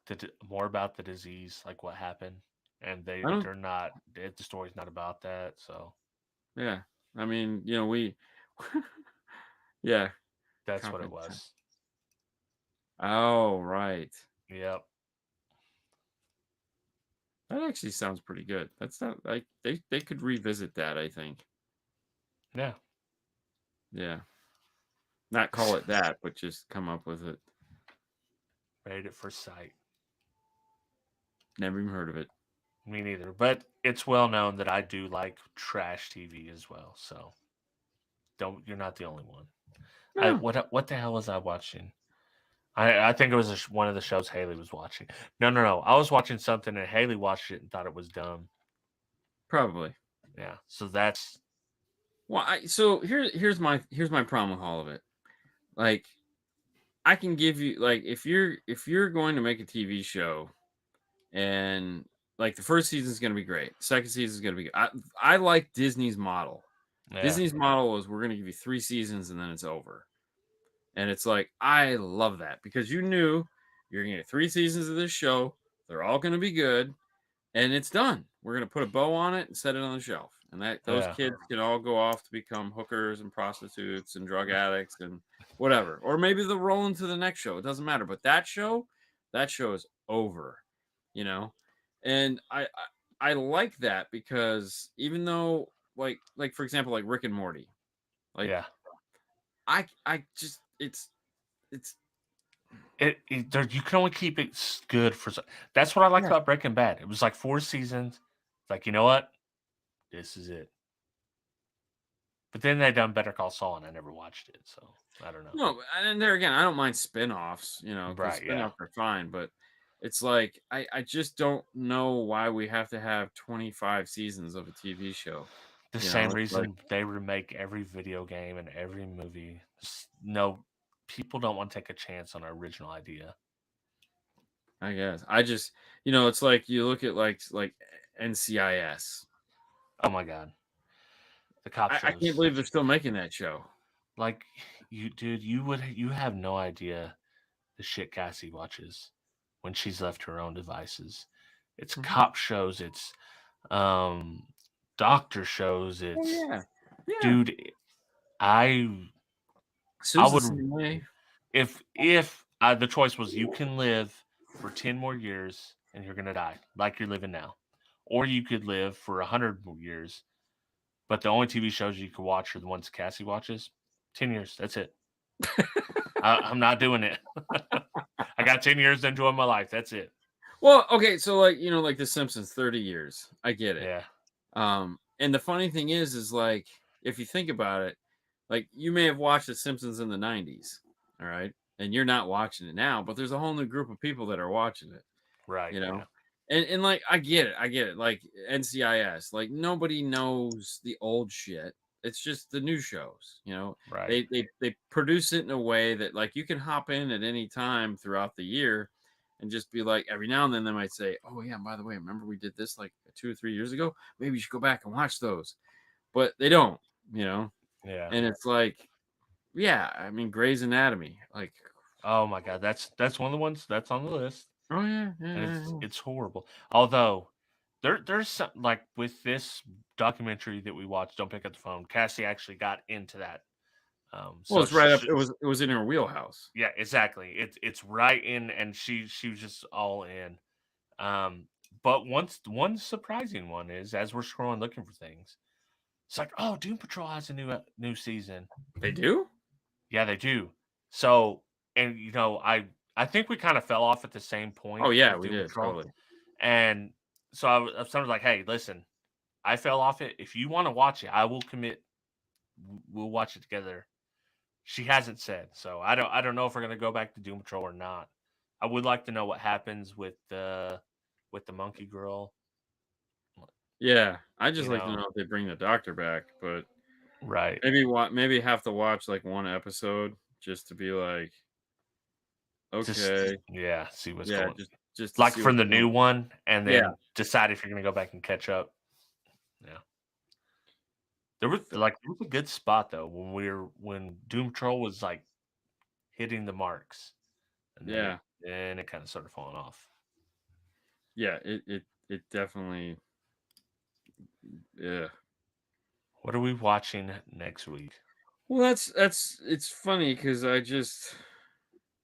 more about the disease, like what happened, and they're not. The story's not about that. So yeah, I mean, we, yeah, that's what it was. Oh, right. Yep. That actually sounds pretty good. That's not like they could revisit that, I think. Yeah. Yeah. Not call it that, but just come up with it. Rated at First Sight. Never even heard of it. Me neither. But it's well known that I do like trash TV as well. So you're not the only one. No. What the hell was I watching? I think it was one of the shows Haley was watching. No. I was watching something and Haley watched it and thought it was dumb. Probably. Yeah. So that's. Well, here's my problem with all of it. Like, I can give you like if you're going to make a TV show, and like the first season is going to be great, second season is going to be. I like Disney's model. Yeah. Disney's model is we're going to give you 3 seasons and then it's over. And it's like, I love that because you knew you're going to get 3 seasons of this show. They're all going to be good. And it's done. We're going to put a bow on it and set it on the shelf. And those kids can all go off to become hookers and prostitutes and drug addicts and whatever. Or maybe they'll roll into the next show. It doesn't matter. But that show is over, And I like that because even though like for example, like Rick and Morty, like I just you can only keep it good for. That's what I liked about Breaking Bad. It was like 4 seasons. Like, you know what? This is it. But then they done Better Call Saul, and I never watched it, so I don't know. No, and there again, I don't mind spinoffs. Right? Spinoffs are fine, but it's like I just don't know why we have to have 25 seasons of a TV show. The same reason they remake every video game and every movie. No, people don't want to take a chance on our original idea. I guess I just it's like you look at like NCIS. Oh my god, the cop shows. I can't believe they're still making that show. Like you have no idea the shit Cassie watches when she's left her own devices. It's cop shows. It's doctor shows. It's dude. I would if the choice was you can live for 10 more years and you're gonna die like you're living now, or you could live for 100 more years, but the only TV shows you could watch are the ones Cassie watches. 10 years, that's it. I'm not doing it. I got 10 years to enjoy my life. That's it. Well, okay, so like like The Simpsons, 30 years. I get it. Yeah. And the funny thing is like if you think about it, like you may have watched The Simpsons in the 90s, all right, and you're not watching it now, but there's a whole new group of people that are watching it, right? And like I get it. Like NCIS, like nobody knows the old shit. It's just the new shows, you know. Right. They produce it in a way that like you can hop in at any time throughout the year and just be like every now and then they might say, "Oh yeah, and by the way, remember we did this like 2 or 3 years ago? Maybe you should go back and watch those." But they don't, you know. Yeah. And it's like, yeah, I mean Grey's Anatomy, like, Oh my god, that's one of the ones that's on the list, oh yeah, and yeah, yeah. it's horrible. Although there's some like with this documentary that we watched, Don't Pick Up the Phone. Cassie actually got into that. Well, So it's right up. It was in her wheelhouse. yeah, exactly. It's right in, and she was just all in. Um, but one surprising one is as we're scrolling looking for things, it's like, oh, Doom Patrol has a new season. They do? Yeah, they do. So, and I think we kind of fell off at the same Oh point yeah, with we Doom did Patrol, totally. and so I was like, hey, listen, I fell off it. If you want to watch it, I will commit. We'll watch it together. She hasn't said, so I don't know if we're gonna go back to Doom Patrol or not. I would like to know what happens with the monkey girl. Yeah, I just You like to know, know if they bring the doctor back, but right? maybe have to watch like one episode just to be like, Just okay, yeah, see what's yeah, going. just to Like see from what's the going. new one, and Yeah, then decide if you're gonna go back and catch up. Yeah. There was a good spot though when Doom Patrol was like hitting the marks, and yeah, then it kind of started falling off. yeah. It definitely. Yeah. What are we watching next week? Well, that's it's funny because I just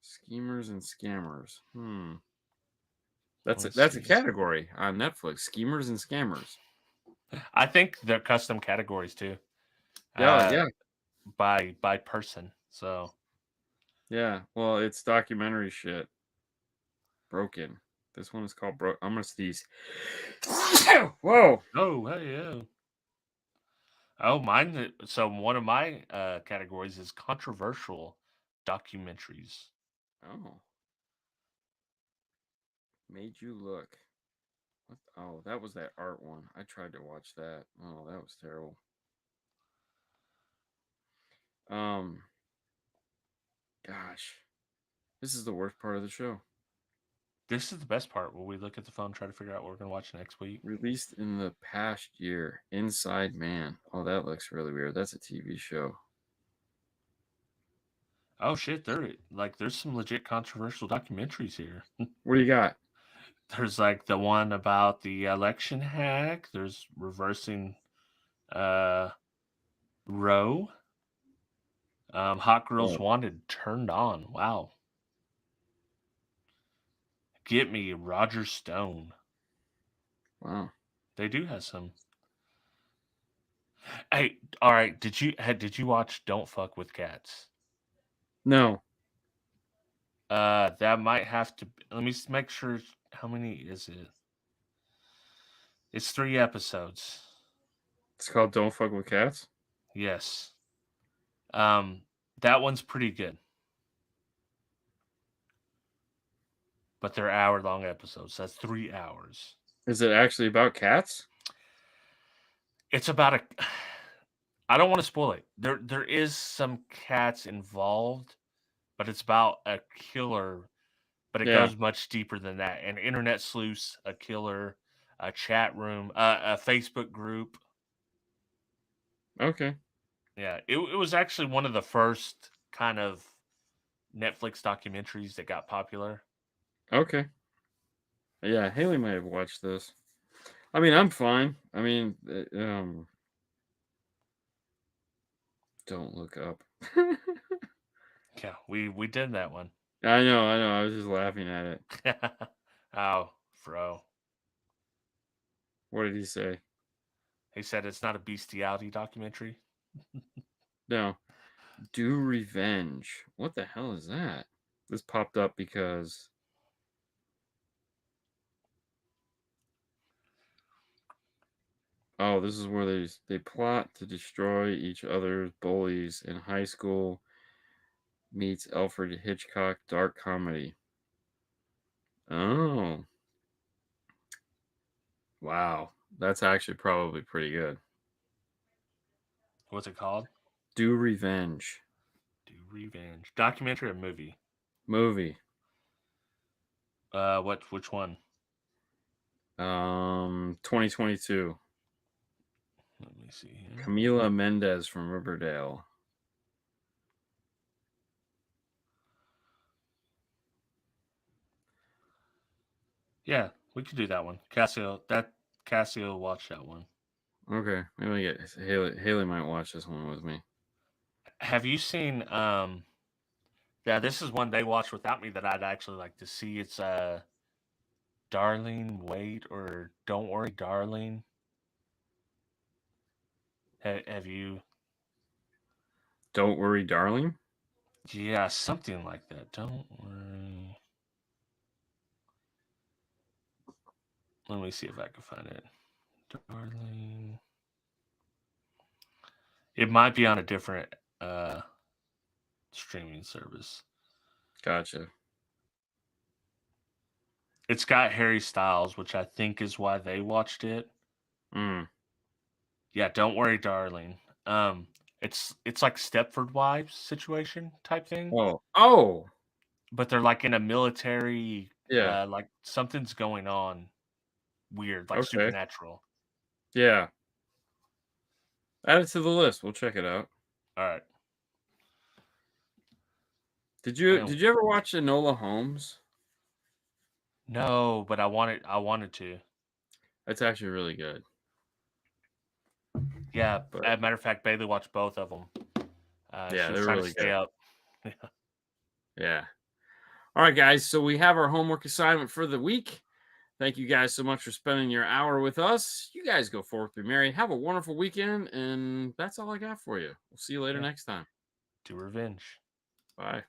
schemers and scammers. Let's That's a see. category on Netflix. Schemers and scammers. I think they're custom categories too, Yeah, uh, yeah, by person. So yeah. Well, it's documentary shit. Broken. This one is called Broke. I'm gonna sneeze. Whoa. oh hey yeah. Oh mine. So one of my categories is controversial documentaries. Oh, made you look. What? Oh, that was that art one. I tried to watch that. Oh, that was terrible. Um, gosh, this is the worst part of the show. This is the best part where we look at the phone, try to figure out what we're gonna watch next week. Released in the past year, Inside Man. Oh, that looks really weird. That's a TV show. Oh shit, there's some legit controversial documentaries here. What do you got? There's like the one about the election hack. There's reversing uh Roe. Hot Girls Oh, Wanted turned on. Wow. Get me Roger Stone. wow. They do have some. Hey, all right. Did you watch Don't Fuck with Cats? No, That might have to. Let me make sure. How many is it? It's 3 episodes. it's called Don't Fuck with Cats. Yes. Um, that one's pretty good, but they're hour-long episodes. That's 3 hours. Is it actually about cats? It's about a. I don't want to spoil it. There is some cats involved, but it's about a killer. But it Yeah. goes much deeper than that. An internet sleuth, a killer, a chat room, a Facebook group. Okay. Yeah, it was actually one of the first kind of Netflix documentaries that got popular. Okay. Yeah, Haley might have watched this. I mean, I'm fine. I mean, don't look up. Yeah, we did that one. I know, I know. I was just laughing at it. Oh, bro. What did he say? He said it's not a bestiality documentary. No. Do revenge. What the hell is that? This popped up because oh, this is where they plot to destroy each other's bullies in high school meets Alfred Hitchcock dark comedy. Oh. Wow. That's actually probably pretty good. What's it called? Do Revenge. Do Revenge. Documentary or movie? Movie. Which one? 2022. Let me see here. Camila Mendez from Riverdale. Yeah, we could do that one. Cassio watched that one. Okay, maybe we get Haley might watch this one with me. Have you seen yeah, this is one they watched without me that I'd actually like to see. It's Darling Wait or Don't Worry Darling. Have you? Don't Worry, Darling. Yeah, something like that. Don't worry. Let me see if I can find it. Darling. It might be on a different streaming service. Gotcha. It's got Harry Styles, which I think is why they watched it. Mm. Yeah, Don't Worry Darling. It's like Stepford Wives situation type thing. Oh. But they're like in a military, Yeah. like something's going on weird, like Okay. supernatural. Yeah. Add it to the list. We'll check it out. All right. Did you ever watch Enola Holmes? No, but I wanted to. That's actually really good. Yeah, But as a matter of fact, Bailey watched both of them. yeah, she was they're trying really to stay good. up. Yeah. All right, guys. So we have our homework assignment for the week. Thank you guys so much for spending your hour with us. You guys go forth, be merry. Have a wonderful weekend. And that's all I got for you. We'll see you later next time. Do revenge. Bye.